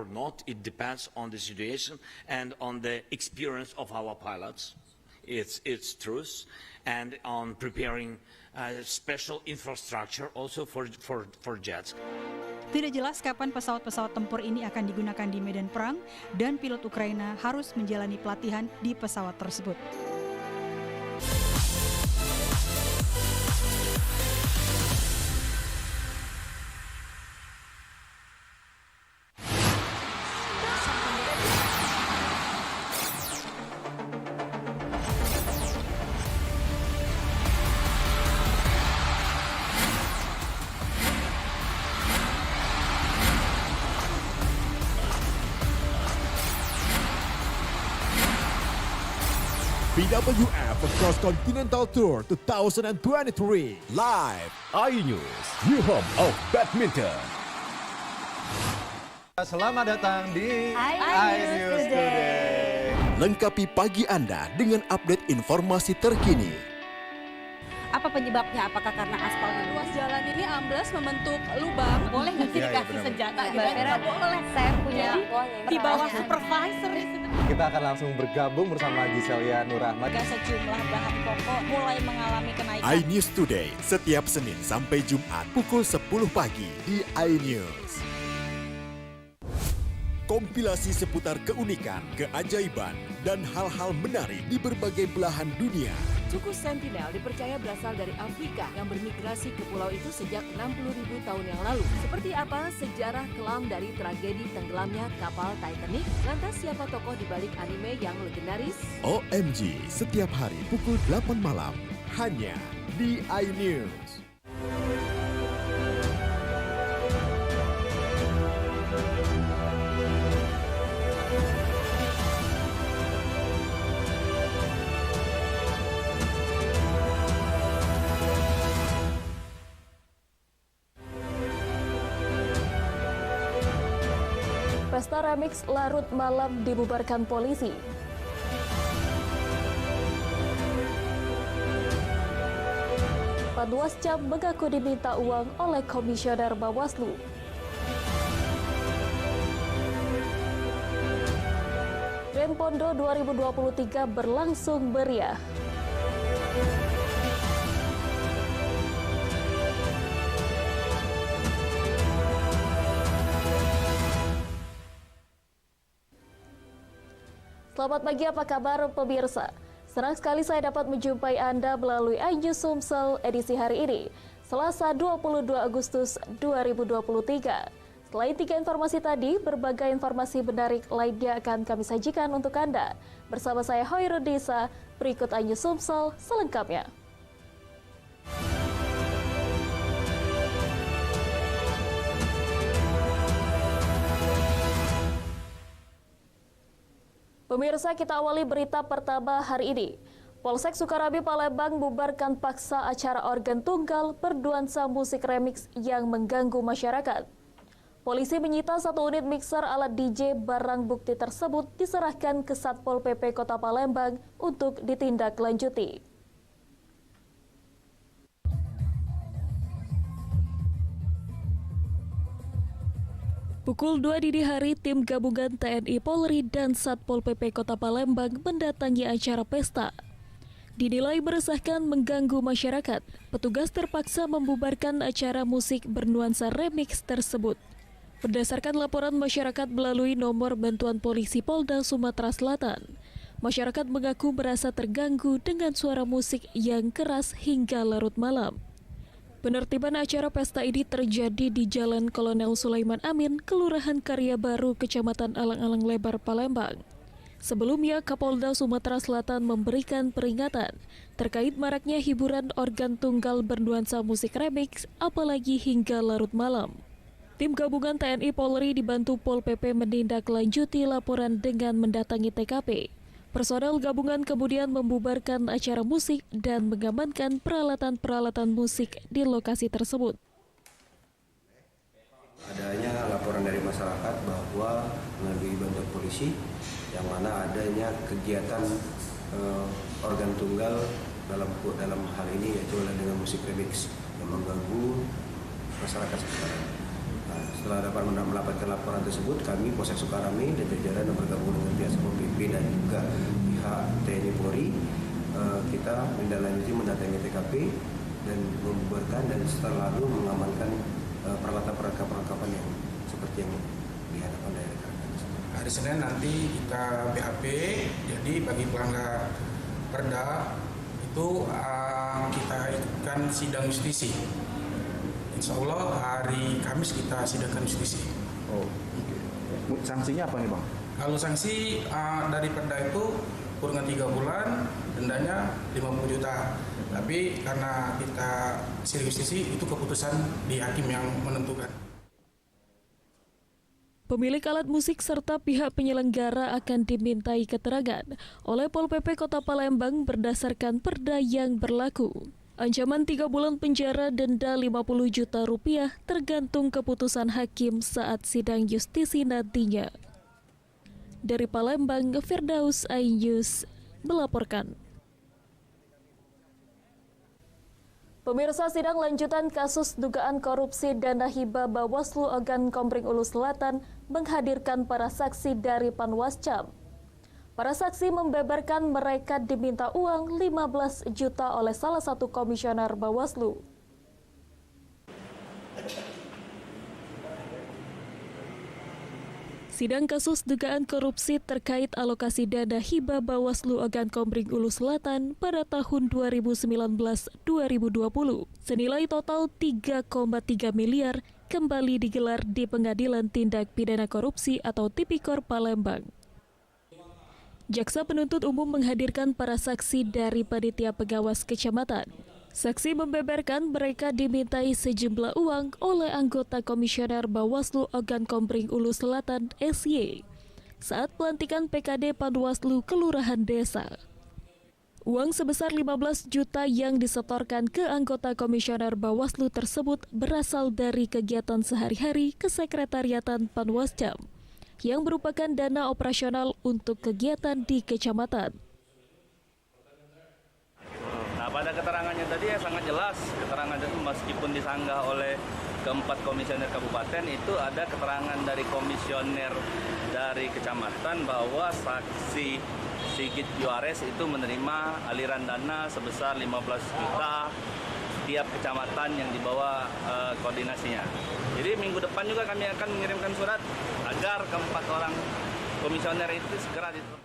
not. It depends on the situation and on the experience of our pilots. It's truth, and on preparing special infrastructure also for jets. Tidak jelas kapan pesawat-pesawat tempur ini akan digunakan di medan perang dan pilot Ukraina harus menjalani pelatihan di pesawat tersebut. BWF Cross Continental Tour 2023. Live iNews, new home of badminton. Selamat datang di iNews Today. Lengkapi pagi Anda dengan update informasi terkini. Apa penyebabnya? Apakah karena aspalnya? Ruas jalan ini ambles membentuk lubang. Boleh nggak sih dikasih senjata? Nggak boleh. Saya punya di bawah supervisor. Kita akan langsung bergabung bersama Giselia Nurrahmat. Sejumlah bahan pokok mulai mengalami kenaikan. iNews Today setiap Senin sampai Jumat pukul 10 pagi di iNews. Kompilasi seputar keunikan, keajaiban, dan hal-hal menarik di berbagai belahan dunia. Suku Sentinel dipercaya berasal dari Afrika yang bermigrasi ke pulau itu sejak 60.000 tahun yang lalu. Seperti apa sejarah kelam dari tragedi tenggelamnya kapal Titanic? Lantas siapa tokoh di balik anime yang legendaris? OMG, setiap hari pukul 8 malam, hanya di iNews. Pesta remix larut malam dibubarkan polisi. Panwascam mengaku diminta uang oleh Komisioner Bawaslu. Renpondo 2023 berlangsung meriah. Selamat pagi, apa kabar pemirsa? Senang sekali saya dapat menjumpai Anda melalui iNews Sumsel edisi hari ini, Selasa 22 Agustus 2023. Selain 3 informasi tadi, berbagai informasi menarik lainnya akan kami sajikan untuk Anda. Bersama saya Hoirudisa, berikut iNews Sumsel selengkapnya. Pemirsa, kita awali berita pertama hari ini. Polsek Sukarami Palembang bubarkan paksa acara organ tunggal bernuansa musik remix yang mengganggu masyarakat. Polisi menyita 1 unit mixer alat DJ. Barang bukti tersebut diserahkan ke Satpol PP Kota Palembang untuk ditindaklanjuti. Pukul 2 dini hari, tim gabungan TNI Polri dan Satpol PP Kota Palembang mendatangi acara pesta. Dinilai meresahkan, mengganggu masyarakat, petugas terpaksa membubarkan acara musik bernuansa remix tersebut. Berdasarkan laporan masyarakat melalui nomor bantuan polisi Polda Sumatera Selatan, masyarakat mengaku merasa terganggu dengan suara musik yang keras hingga larut malam. Penertiban acara pesta ini terjadi di Jalan Kolonel Sulaiman Amin, Kelurahan Karya Baru, Kecamatan Alang-Alang Lebar, Palembang. Sebelumnya, Kapolda Sumatera Selatan memberikan peringatan terkait maraknya hiburan organ tunggal bernuansa musik remix, apalagi hingga larut malam. Tim gabungan TNI Polri dibantu Pol PP menindaklanjuti laporan dengan mendatangi TKP. Personel gabungan kemudian membubarkan acara musik dan mengamankan peralatan-peralatan musik di lokasi tersebut. Adanya laporan dari masyarakat bahwa melalui bantuan polisi yang mana adanya kegiatan organ tunggal dalam hal ini yaitu dengan musik remix yang mengganggu masyarakat sekitar. Nah, setelah dapat mendapatkan laporan tersebut, kami Polsek Sukarami dan jajaran yang bergabung dengan pihak Satpol PP dan juga pihak TNI Polri, kita menindaklanjuti mendatangi TKP dan membubarkan dan setelah lalu mengamankan perlengkapan yang seperti yang dihadapkan dari rekan-rekan. Hari Senin nanti kita BAP, jadi bagi pelanggar perda itu kita ikutkan sidang justisi. Insya Allah hari Kamis kita sidangkan justisi. Oh, okay. Sanksinya apa nih Bang? Kalau sanksi dari perda itu kurungan 3 bulan, dendanya 50 juta. Tapi karena kita sidang justisi itu keputusan di hakim yang menentukan. Pemilik alat musik serta pihak penyelenggara akan dimintai keterangan oleh Pol PP Kota Palembang berdasarkan perda yang berlaku. Ancaman 3 bulan penjara, denda 50 juta rupiah tergantung keputusan hakim saat sidang justisi nantinya. Dari Palembang, Firdaus iNews melaporkan. Pemirsa, sidang lanjutan kasus dugaan korupsi dana hibah Bawaslu Ogan Komering Ulu Selatan menghadirkan para saksi dari Panwascam. Para saksi membeberkan mereka diminta uang 15 juta oleh salah satu komisioner Bawaslu. Sidang kasus dugaan korupsi terkait alokasi dana hibah Bawaslu Ogan Komering Ulu Selatan pada tahun 2019-2020 senilai total 3,3 miliar kembali digelar di Pengadilan Tindak Pidana Korupsi atau Tipikor Palembang. Jaksa penuntut umum menghadirkan para saksi dari panitia pengawas kecamatan. Saksi membeberkan mereka dimintai sejumlah uang oleh anggota komisioner Bawaslu Ogan Komering Ulu Selatan SY saat pelantikan PKD Panwaslu Kelurahan Desa. Uang sebesar 15 juta yang disetorkan ke anggota komisioner Bawaslu tersebut berasal dari kegiatan sehari-hari kesekretariatan Panwascam yang merupakan dana operasional untuk kegiatan di kecamatan. Nah, pada keterangannya tadi ya sangat jelas. Keterangan itu meskipun disanggah oleh keempat komisioner kabupaten, itu ada keterangan dari komisioner dari kecamatan bahwa saksi Sigit Juarez itu menerima aliran dana sebesar 15 juta tiap kecamatan yang dibawa koordinasinya. Jadi minggu depan juga kami akan mengirimkan surat agar keempat orang komisioner itu segera ditetapkan.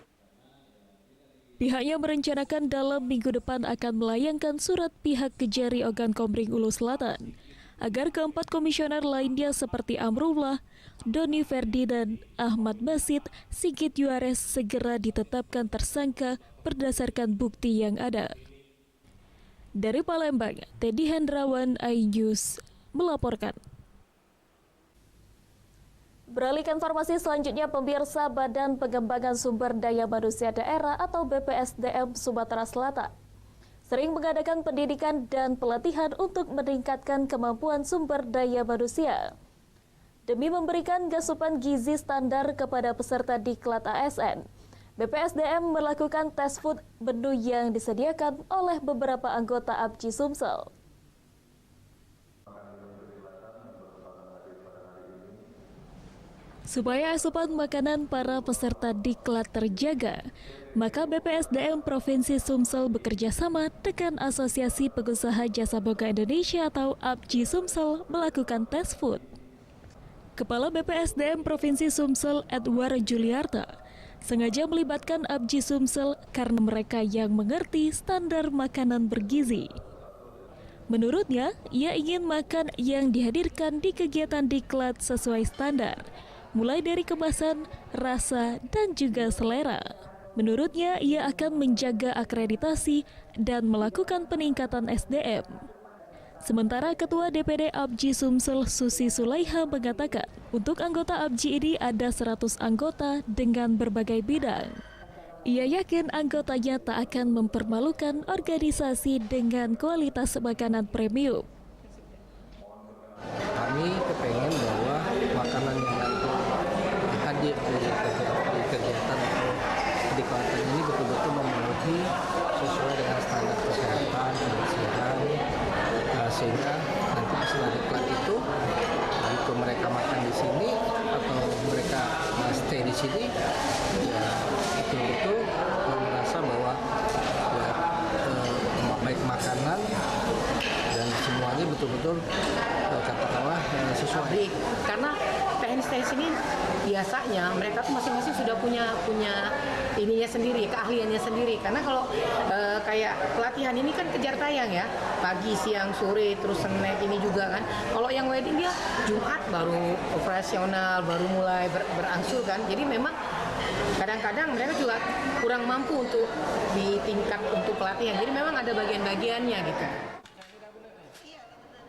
Pihaknya merencanakan dalam minggu depan akan melayangkan surat pihak Kejari Ogan Komering Ulu Selatan agar keempat komisioner lainnya seperti Amrullah, Doni Ferdi dan Ahmad Basit, Sigit Juarez segera ditetapkan tersangka berdasarkan bukti yang ada. Dari Palembang, Teddy Hendrawan, iNews melaporkan. Beralih ke informasi selanjutnya, pemirsa, Badan Pengembangan Sumber Daya Manusia Daerah atau BPSDM Sumatera Selatan sering mengadakan pendidikan dan pelatihan untuk meningkatkan kemampuan sumber daya manusia. Demi memberikan asupan gizi standar kepada peserta diklat ASN, BPSDM melakukan tes food menu yang disediakan oleh beberapa anggota APJI Sumsel. Supaya asupan makanan para peserta diklat terjaga, maka BPSDM Provinsi Sumsel bekerja sama dengan Asosiasi Pengusaha Jasa Boga Indonesia atau APJI Sumsel melakukan tes food. Kepala BPSDM Provinsi Sumsel Edward Juliarta sengaja melibatkan APJI Sumsel karena mereka yang mengerti standar makanan bergizi. Menurutnya, ia ingin makan yang dihadirkan di kegiatan diklat sesuai standar, mulai dari kemasan, rasa, dan juga selera. Menurutnya, ia akan menjaga akreditasi dan melakukan peningkatan SDM. Sementara Ketua DPD APJI Sumsel Susi Sulaiha mengatakan, untuk anggota APJI ini ada 100 anggota dengan berbagai bidang. Ia yakin anggotanya tak akan mempermalukan organisasi dengan kualitas makanan premium. Kami kepengen bahwa makanan yang hadir di kegiatan atau di kegiatan ini betul-betul memenuhi sesuai dengan standar kesehatan, kebersihan, sehingga nanti setelah diklat itu, begitu mereka makan di sini atau mereka stay di sini, ya betul-betul merasa bahwa ya, baik makanan dan semuanya betul-betul katakanlah sesuai. Karena teknis-teknis ini biasanya mereka tuh masing-masing sudah punya ininya sendiri, keahliannya sendiri. Karena kalau kayak pelatihan ini kan kejar tayang ya, pagi, siang, sore, terus snack ini juga kan. Kalau yang wedding dia Jumat baru operasional, baru mulai berangsur kan. Jadi memang kadang-kadang mereka juga kurang mampu untuk di tingkat untuk pelatihan. Jadi memang ada bagian-bagiannya gitu.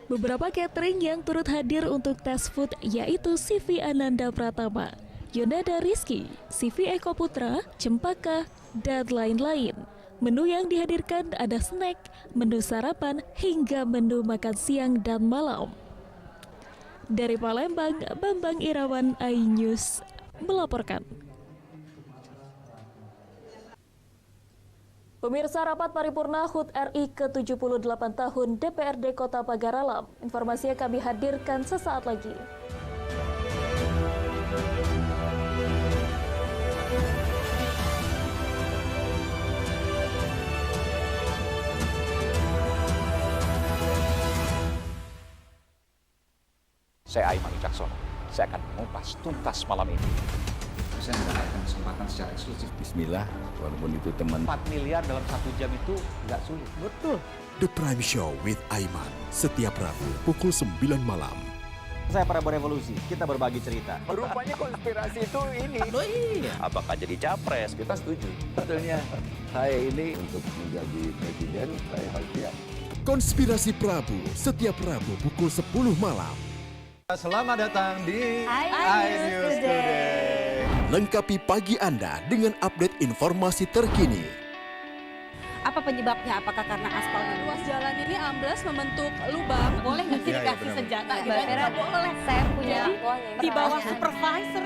Beberapa catering yang turut hadir untuk tes food yaitu CV Ananda Pratama, Yonada Rizky, CV Eko Putra, Cempaka, dan lain-lain. Menu yang dihadirkan ada snack, menu sarapan, hingga menu makan siang dan malam. Dari Palembang, Bambang Irawan, iNews melaporkan. Pemirsa, rapat paripurna HUT RI ke-78 tahun DPRD Kota Pagar Alam. Informasinya kami hadirkan sesaat lagi. Saya Aiman Wicaksono. Saya akan mengupas tuntas malam ini. Saya mendapatkan kesempatan secara eksklusif. Bismillah, walaupun itu teman. 4 miliar dalam 1 jam itu nggak sulit. Betul. The Prime Show with Aiman, setiap Rabu pukul 9 malam. Saya Prabowo Revolusi, kita berbagi cerita. Rupanya konspirasi itu ini. Oh iya. Apakah jadi capres? Kita setuju. Sebetulnya saya ini untuk menjadi presiden, saya harus siap. Konspirasi Prabu, setiap Rabu pukul 10 malam. Selamat datang di iNews Today. Lengkapi pagi Anda dengan update informasi terkini. Apa penyebabnya? Apakah karena aspal? Ruas jalan ini amblas membentuk lubang. Boleh nggak sih Iya, dikasih benar. senjata? Mbak Era, boleh. Saya punya Di bawah supervisor.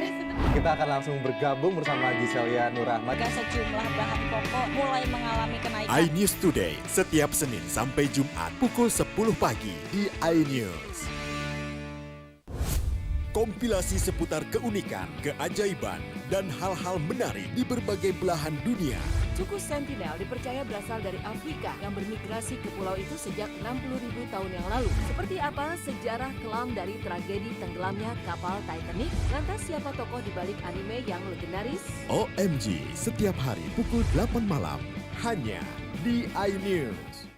Kita akan langsung bergabung bersama Giselia Nurahmat. Sejumlah bahan pokok mulai mengalami kenaikan. iNews Today, setiap Senin sampai Jumat pukul 10 pagi di iNews. Kompilasi seputar keunikan, keajaiban, dan hal-hal menarik di berbagai belahan dunia. Suku Sentinel dipercaya berasal dari Afrika yang bermigrasi ke pulau itu sejak 60.000 tahun yang lalu. Seperti apa sejarah kelam dari tragedi tenggelamnya kapal Titanic? Lantas siapa tokoh di balik anime yang legendaris? OMG, setiap hari pukul 8 malam, hanya di iNews.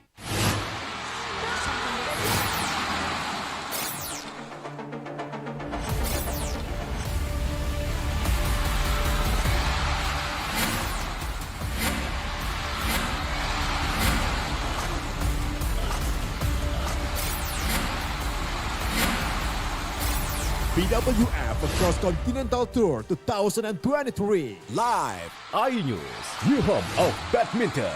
BWF Across Continental Tour 2023. Live iNews, your home of badminton.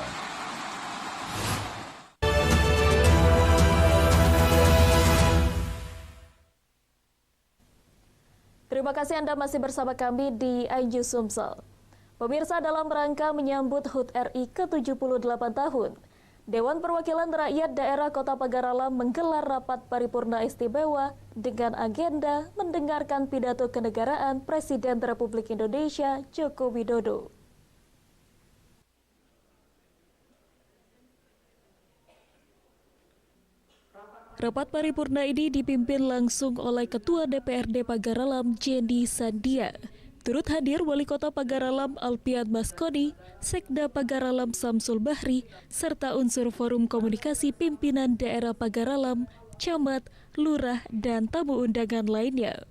Terima kasih Anda masih bersama kami di iNews Sumsel. Pemirsa, dalam rangka menyambut HUT RI ke-78 tahun, Dewan Perwakilan Rakyat Daerah Kota Pagaralam menggelar rapat paripurna istimewa dengan agenda mendengarkan pidato kenegaraan Presiden Republik Indonesia Joko Widodo. Rapat paripurna ini dipimpin langsung oleh Ketua DPRD Pagaralam Jendi Sandia. Turut hadir Wali Kota Pagaralam Alpian Maskoni, Sekda Pagaralam Samsul Bahri, serta unsur Forum Komunikasi Pimpinan Daerah Pagaralam, Camat, Lurah, dan tamu undangan lainnya.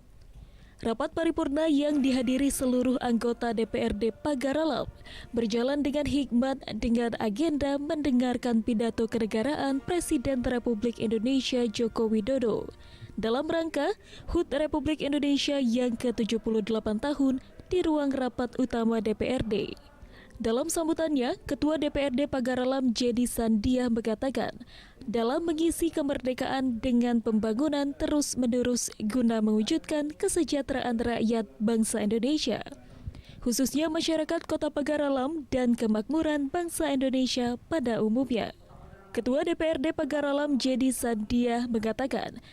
Rapat paripurna yang dihadiri seluruh anggota DPRD Pagaralam berjalan dengan hikmat dengan agenda mendengarkan pidato kenegaraan Presiden Republik Indonesia Joko Widodo dalam rangka HUT Republik Indonesia yang ke-78 tahun di ruang rapat utama DPRD. Dalam sambutannya, Ketua DPRD Pagaralam Jendi Sandia mengatakan, dalam mengisi kemerdekaan dengan pembangunan terus-menerus guna mewujudkan kesejahteraan rakyat bangsa Indonesia, khususnya masyarakat Kota Pagaralam dan kemakmuran bangsa Indonesia pada umumnya. Ketua DPRD Pagaralam Jendi Sandia mengatakan,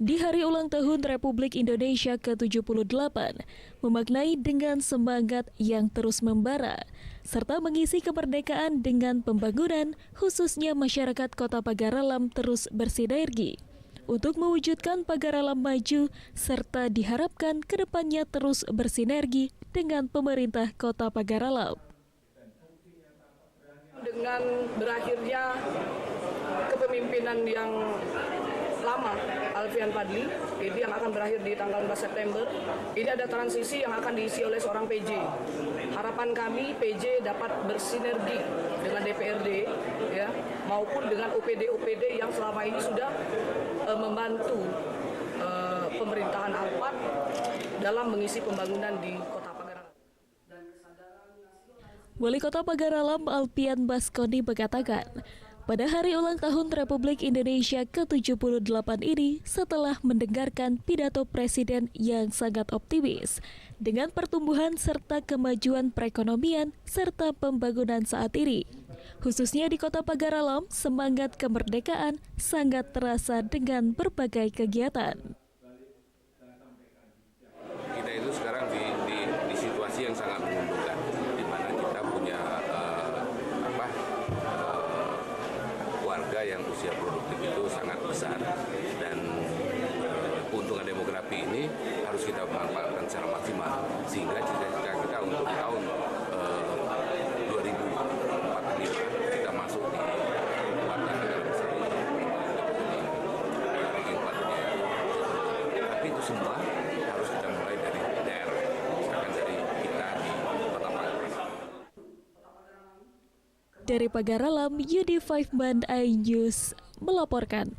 di hari ulang tahun Republik Indonesia ke-78, memaknai dengan semangat yang terus membara, serta mengisi kemerdekaan dengan pembangunan, khususnya masyarakat Kota Pagaralam terus bersinergi untuk mewujudkan Pagaralam maju, serta diharapkan kedepannya terus bersinergi dengan pemerintah Kota Pagaralam. Dengan berakhirnya kepemimpinan yang lama Alfian Fadli, ini yang akan berakhir di tanggal 4 September. Ini ada transisi yang akan diisi oleh seorang PJ. Harapan kami PJ dapat bersinergi dengan DPRD, ya, maupun dengan OPD-OPD yang selama ini sudah membantu pemerintahan Alphard dalam mengisi pembangunan di Kota Pagaralam. Wali Kota Pagaralam Alpian Maskoni mengatakan, pada hari ulang tahun Republik Indonesia ke-78 ini, setelah mendengarkan pidato Presiden yang sangat optimis dengan pertumbuhan serta kemajuan perekonomian serta pembangunan saat ini, khususnya di Kota Pagaralam, semangat kemerdekaan sangat terasa dengan berbagai kegiatan. Kita itu sekarang di situasi yang sangat menguntungkan, di mana kita punya warga yang usia produktif itu sangat besar, dan keuntungan demografi ini harus kita manfaatkan secara maksimal, sehingga cita-cita kita untuk tahun 2045 kita masuk di kuartal negara besar ranking 4 dunia. Tapi itu semua harus kita mulai dari daerah, misalkan dari kita di Kota Pagaralam. Dari Pagaralam, Yudi Fiveman iNews melaporkan.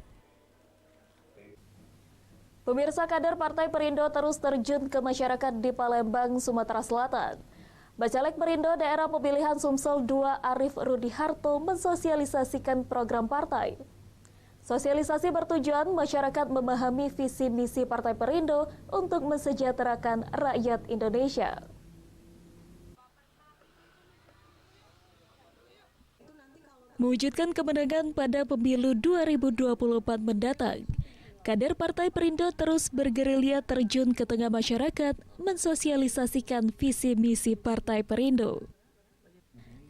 Pemirsa, kader Partai Perindo terus terjun ke masyarakat di Palembang, Sumatera Selatan. Bacalek Perindo Daerah Pemilihan Sumsel 2 Arief Rudiharto mensosialisasikan program partai. Sosialisasi bertujuan masyarakat memahami visi misi Partai Perindo untuk mensejahterakan rakyat Indonesia. Mewujudkan kemenangan pada pemilu 2024 mendatang, kader Partai Perindo terus bergerilya terjun ke tengah masyarakat mensosialisasikan visi misi Partai Perindo.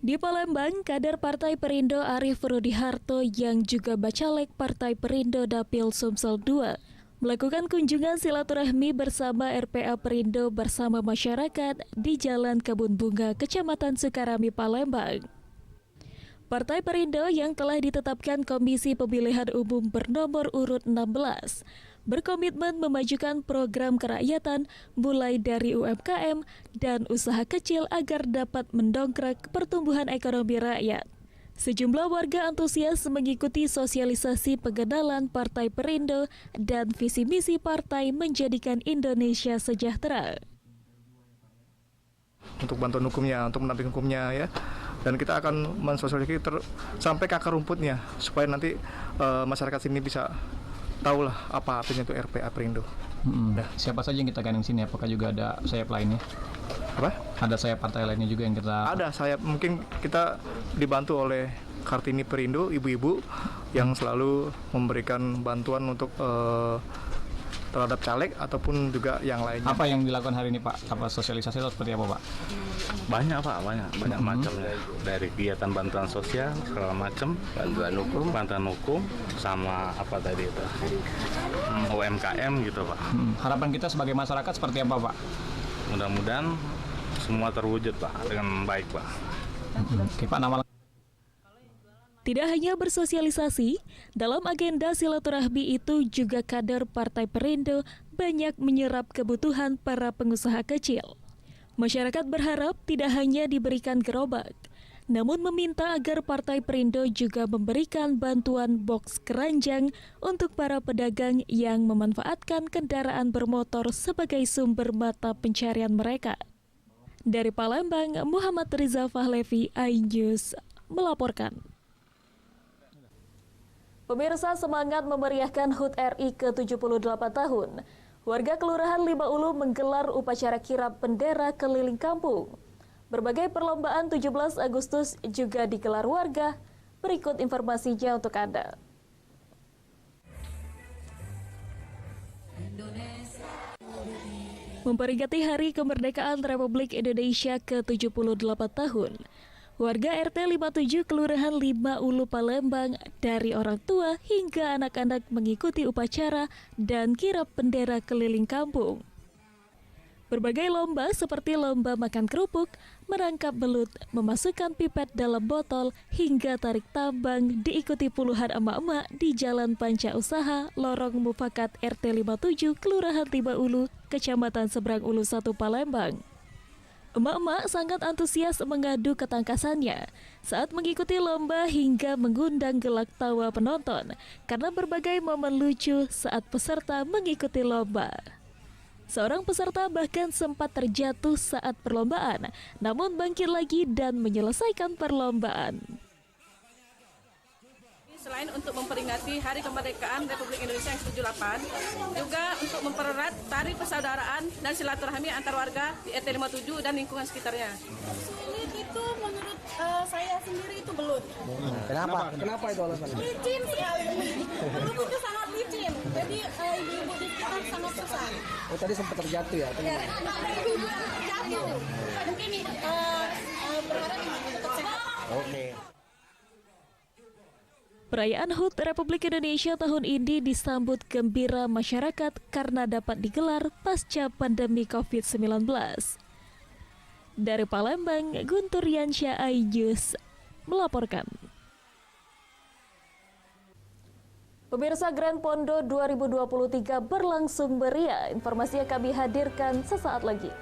Di Palembang, kader Partai Perindo Arief Rudiharto yang juga bacalek Partai Perindo Dapil Sumsel 2 melakukan kunjungan silaturahmi bersama RPA Perindo bersama masyarakat di Jalan Kebun Bunga, Kecamatan Sukarami, Palembang. Partai Perindo yang telah ditetapkan Komisi Pemilihan Umum bernomor urut 16 berkomitmen memajukan program kerakyatan mulai dari UMKM dan usaha kecil agar dapat mendongkrak pertumbuhan ekonomi rakyat. Sejumlah warga antusias mengikuti sosialisasi pengenalan Partai Perindo dan visi misi partai menjadikan Indonesia sejahtera. Untuk bantuan hukumnya, untuk mendampingi hukumnya ya. Dan kita akan mensosialisasikan sampai ke akar rumputnya supaya nanti masyarakat sini bisa tahu lah apa artinya itu RPA Perindo. Siapa saja yang kita gandeng sini? Apakah juga ada sayap lainnya? Apa? Ada sayap partai lainnya juga yang kita... Ada sayap, mungkin kita dibantu oleh Kartini Perindo, ibu-ibu yang selalu memberikan bantuan untuk terhadap caleg ataupun juga yang lainnya. Apa yang dilakukan hari ini Pak? Apa sosialisasi atau seperti apa Pak? Banyak Pak, banyak macam dari kegiatan bantuan sosial segala macam, bantuan hukum sama apa tadi itu UMKM gitu Pak. Harapan kita sebagai masyarakat seperti apa Pak? Mudah-mudahan semua terwujud Pak dengan baik Pak. Oke Pak, nama Tidak hanya bersosialisasi, dalam agenda silaturahmi itu juga kader Partai Perindo banyak menyerap kebutuhan para pengusaha kecil. Masyarakat berharap tidak hanya diberikan gerobak, namun meminta agar Partai Perindo juga memberikan bantuan box keranjang untuk para pedagang yang memanfaatkan kendaraan bermotor sebagai sumber mata pencarian mereka. Dari Palembang, Muhammad Riza Fahlevi, iNews melaporkan. Pemirsa, semangat memeriahkan HUT RI ke-78 tahun. Warga Kelurahan Lima Ulu menggelar upacara kirap bendera keliling kampung. Berbagai perlombaan 17 Agustus juga digelar warga. Berikut informasinya untuk Anda. Memperingati Hari Kemerdekaan Republik Indonesia ke-78 tahun, warga RT 57 Kelurahan Lima Ulu Palembang dari orang tua hingga anak-anak mengikuti upacara dan kirap bendera keliling kampung. Berbagai lomba seperti lomba makan kerupuk, merangkap belut, memasukkan pipet dalam botol, hingga tarik tambang diikuti puluhan emak-emak di Jalan Panca Usaha, Lorong Mufakat RT 57 Kelurahan Lima Ulu, Kecamatan Seberang Ulu 1 Palembang. Emak-emak sangat antusias mengadu ketangkasannya saat mengikuti lomba hingga mengundang gelak tawa penonton karena berbagai momen lucu saat peserta mengikuti lomba. Seorang peserta bahkan sempat terjatuh saat perlombaan, namun bangkit lagi dan menyelesaikan perlombaan. Selain untuk memperingati Hari Kemerdekaan Republik Indonesia yang ke-78, juga untuk mempererat tari persaudaraan dan silaturahmi antar warga di RT 57 dan lingkungan sekitarnya. Sulit itu menurut saya sendiri itu belut. Kenapa? Kenapa itu alasannya? Licin sekali. Belut itu sangat licin, jadi ibu-ibu di sekitar sangat susah. Oh, tadi sempat terjatuh ya? Ya, ibu-ibu terjatuh. Mungkin berharap tetap sehat. Oke. Perayaan HUT Republik Indonesia tahun ini disambut gembira masyarakat karena dapat digelar pasca pandemi COVID-19. Dari Palembang, Guntur Yansyah, iNews melaporkan. Pemirsa, Grand Pondo 2023 berlangsung meriah. Informasinya kami hadirkan sesaat lagi.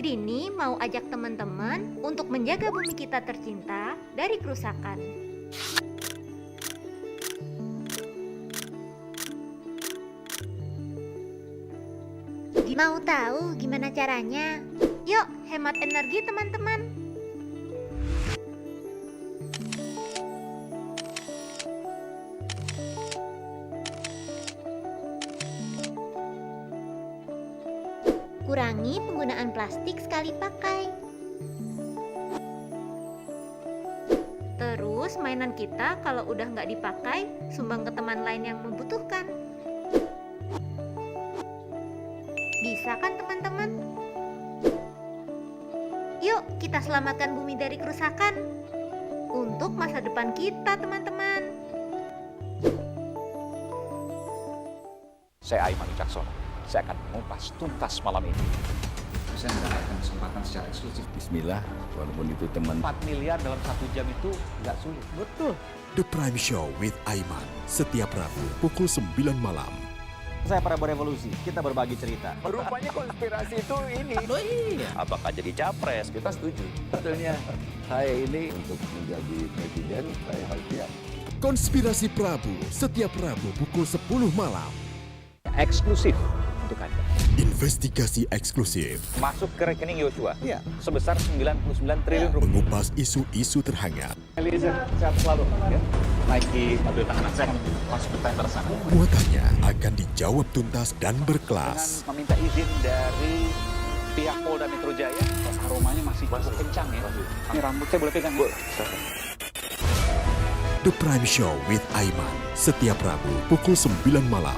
Brini mau ajak teman-teman untuk menjaga bumi kita tercinta dari kerusakan. Mau tahu gimana caranya? Yuk, hemat energi teman-teman. Kurangi penggunaan plastik sekali pakai. Terus mainan kita kalau udah nggak dipakai, sumbang ke teman lain yang membutuhkan. Bisa kan teman-teman? Yuk kita selamatkan bumi dari kerusakan untuk masa depan kita teman-teman. Saya Aiman Wicaksono. Saya akan mengupas tuntas malam ini. Saya mendapatkan kesempatan secara eksklusif. Bismillah, walaupun itu teman. 4 miliar dalam 1 jam itu nggak sulit. Betul. The Prime Show with Aiman, setiap Rabu pukul 9 malam. Saya Prabowo Revolusi, kita berbagi cerita. Rupanya konspirasi itu ini. Oh iya. Apakah jadi capres? Kita setuju. Betulnya, saya ini untuk menjadi presiden, saya harus siap. Konspirasi Prabu, setiap Rabu pukul 10 malam. Eksklusif untuk Anda. Investigasi eksklusif. Masuk ke rekening Yosua. Iya. Sebesar 99 triliun rupiah. Mengupas isu-isu terhangat. Eliezer, sehat selalu. Ya. Naiki mobil tahanan, saya akan masuk ke tender sana. Muatannya akan dijawab tuntas dan berkelas. Dengan meminta izin dari pihak Polda Metro Jaya. Aromanya masih cukup kencang ya. Ini rambut saya boleh pegang? Boleh. The Prime Show with Aiman, setiap Rabu pukul 9 malam.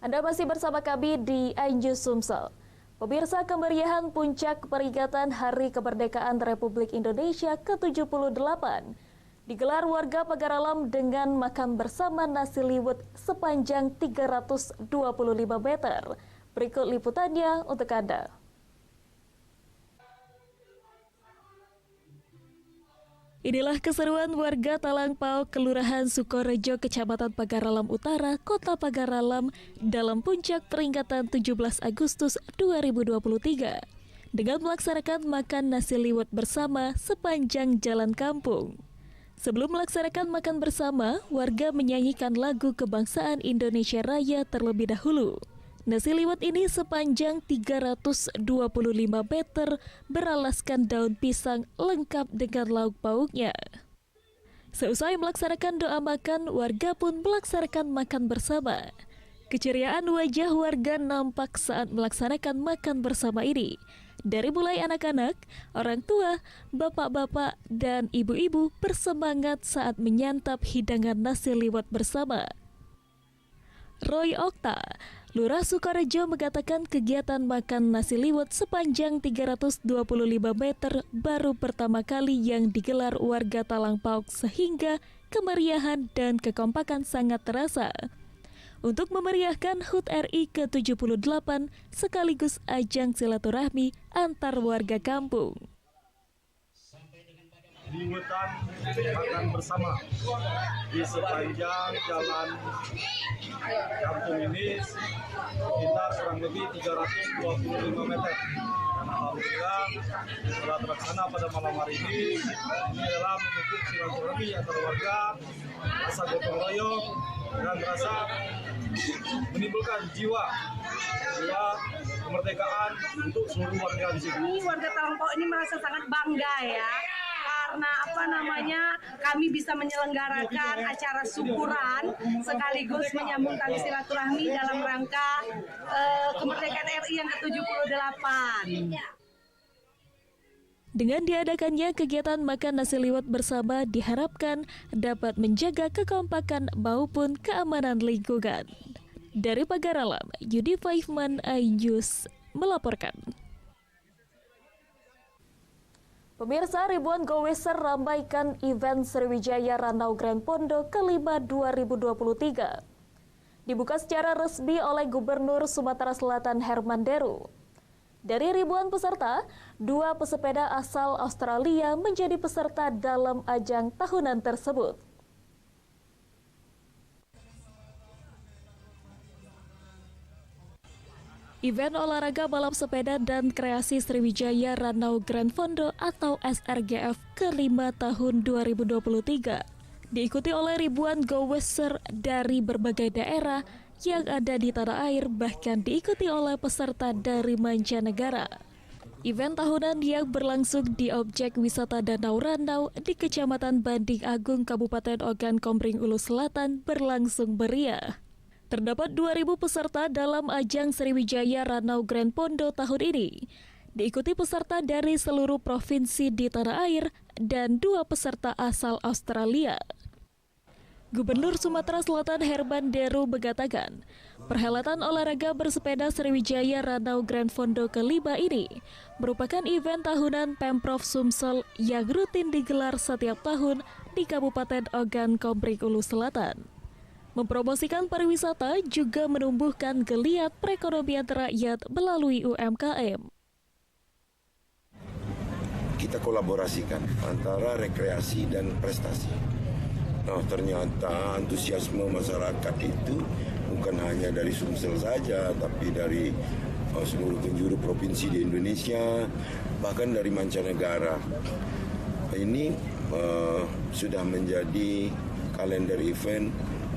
Anda masih bersama kami di Ainju Sumsel. Pemirsa, kemeriahan puncak peringatan Hari Kemerdekaan Republik Indonesia ke-78 digelar warga Pagar Alam dengan makan bersama nasi liwet sepanjang 325 meter. Berikut liputannya untuk Anda. Inilah keseruan warga Talangpau, Kelurahan Sukorejo, Kecamatan Pagar Alam Utara, Kota Pagar Alam dalam puncak peringatan 17 Agustus 2023 dengan melaksanakan makan nasi liwet bersama sepanjang jalan kampung. Sebelum melaksanakan makan bersama, warga menyanyikan lagu kebangsaan Indonesia Raya terlebih dahulu. Nasi liwet ini sepanjang 325 meter beralaskan daun pisang lengkap dengan lauk pauknya. Seusai melaksanakan doa makan, warga pun melaksanakan makan bersama. Keceriaan wajah warga nampak saat melaksanakan makan bersama ini. Dari mulai anak-anak, orang tua, bapak-bapak, dan ibu-ibu bersemangat saat menyantap hidangan nasi liwet bersama. Roy Okta, Lurah Sukorejo, mengatakan kegiatan makan nasi liwet sepanjang 325 meter baru pertama kali yang digelar warga Talangpau sehingga kemeriahan dan kekompakan sangat terasa. Untuk memeriahkan HUT RI ke-78 sekaligus ajang silaturahmi antar warga kampung. Liwetan makan bersama di sepanjang jalan kampung ini sekitar kurang lebih 325 meter. Dan alhamdulillah setelah terlaksana pada malam hari ini adalah membentuk silaturahmi antar warga, rasa gotong royong dan rasa menimbulkan jiwa kemerdekaan untuk seluruh warga di sini. Warga Talangpau ini merasa sangat bangga ya. Karena kami bisa menyelenggarakan acara syukuran sekaligus menyambung tali silaturahmi dalam rangka kemerdekaan RI yang ke-78. Dengan diadakannya kegiatan makan nasi liwet bersama diharapkan dapat menjaga kekompakan maupun keamanan lingkungan. Dari Pagar Alam, Yudi Faifman, Ainjus melaporkan. Pemirsa, ribuan goweser ramaikan event Sriwijaya Ranau Grand Pondo kelima 2023. Dibuka secara resmi oleh Gubernur Sumatera Selatan Herman Deru. Dari ribuan peserta, 2 pesepeda asal Australia menjadi peserta dalam ajang tahunan tersebut. Event olahraga balap sepeda dan kreasi Sriwijaya Ranau Grand Fondo atau SRGF ke-5 tahun 2023 diikuti oleh ribuan goweser dari berbagai daerah yang ada di tanah air, bahkan diikuti oleh peserta dari mancanegara. Event tahunan yang berlangsung di objek wisata Danau Ranau di Kecamatan Banding Agung, Kabupaten Ogan Komering Ulu Selatan berlangsung meriah. Terdapat 2.000 peserta dalam ajang Sriwijaya Ranau Grand Fondo tahun ini. Diikuti peserta dari seluruh provinsi di tanah air dan 2 peserta asal Australia. Gubernur Sumatera Selatan Herman Deru mengatakan, perhelatan olahraga bersepeda Sriwijaya Ranau Grand Fondo ke-5 ini merupakan event tahunan Pemprov Sumsel yang rutin digelar setiap tahun di Kabupaten Ogan Komering Ulu Selatan. Mempromosikan pariwisata juga menumbuhkan geliat perekonomian rakyat melalui UMKM. Kita kolaborasikan antara rekreasi dan prestasi. Nah, ternyata antusiasme masyarakat itu bukan hanya dari Sumsel saja, tapi dari seluruh penjuru provinsi di Indonesia, bahkan dari mancanegara. Ini sudah menjadi kalender event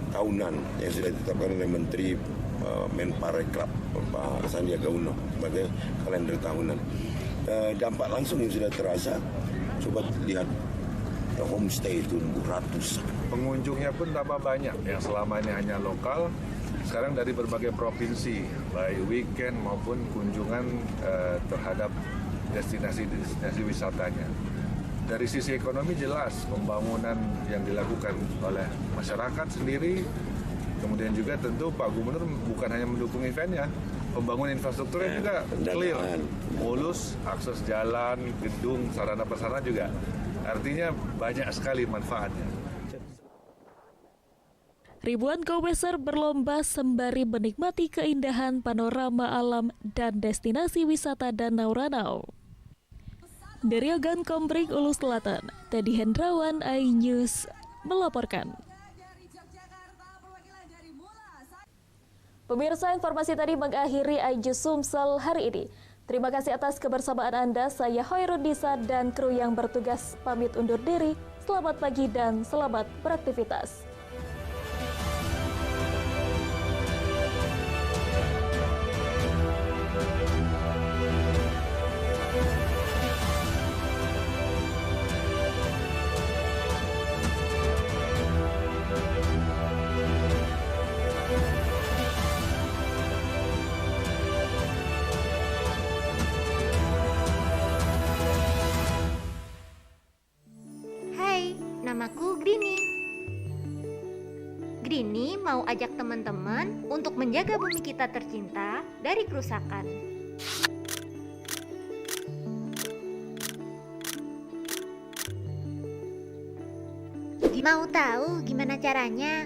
tahunan yang sudah ditetapkan oleh Menteri Menparekraf Pak Sandiaga Uno sebagai kalender tahunan. Dampak langsung yang sudah terasa, coba lihat homestay tumbuh ratusan. Pengunjungnya pun tambah banyak, yang selama ini hanya lokal, sekarang dari berbagai provinsi, baik weekend maupun kunjungan terhadap destinasi-destinasi wisatanya. Dari sisi ekonomi jelas pembangunan yang dilakukan oleh masyarakat sendiri, kemudian juga tentu Pak Gubernur bukan hanya mendukung eventnya, pembangunan infrastrukturnya juga clear, mulus, akses jalan, gedung, sarana prasarana juga. Artinya banyak sekali manfaatnya. Ribuan goweser berlomba sembari menikmati keindahan panorama alam dan destinasi wisata Danau Ranau. Dari Ogan Komering Ulu Selatan, Teddy Hendrawan, iNews melaporkan. Pemirsa, informasi tadi mengakhiri iNews Sumsel hari ini. Terima kasih atas kebersamaan Anda. Saya Hoirudisa dan kru yang bertugas pamit undur diri. Selamat pagi dan selamat beraktivitas. Namaku Grini. Grini mau ajak teman-teman untuk menjaga bumi kita tercinta dari kerusakan. Mau tahu gimana caranya?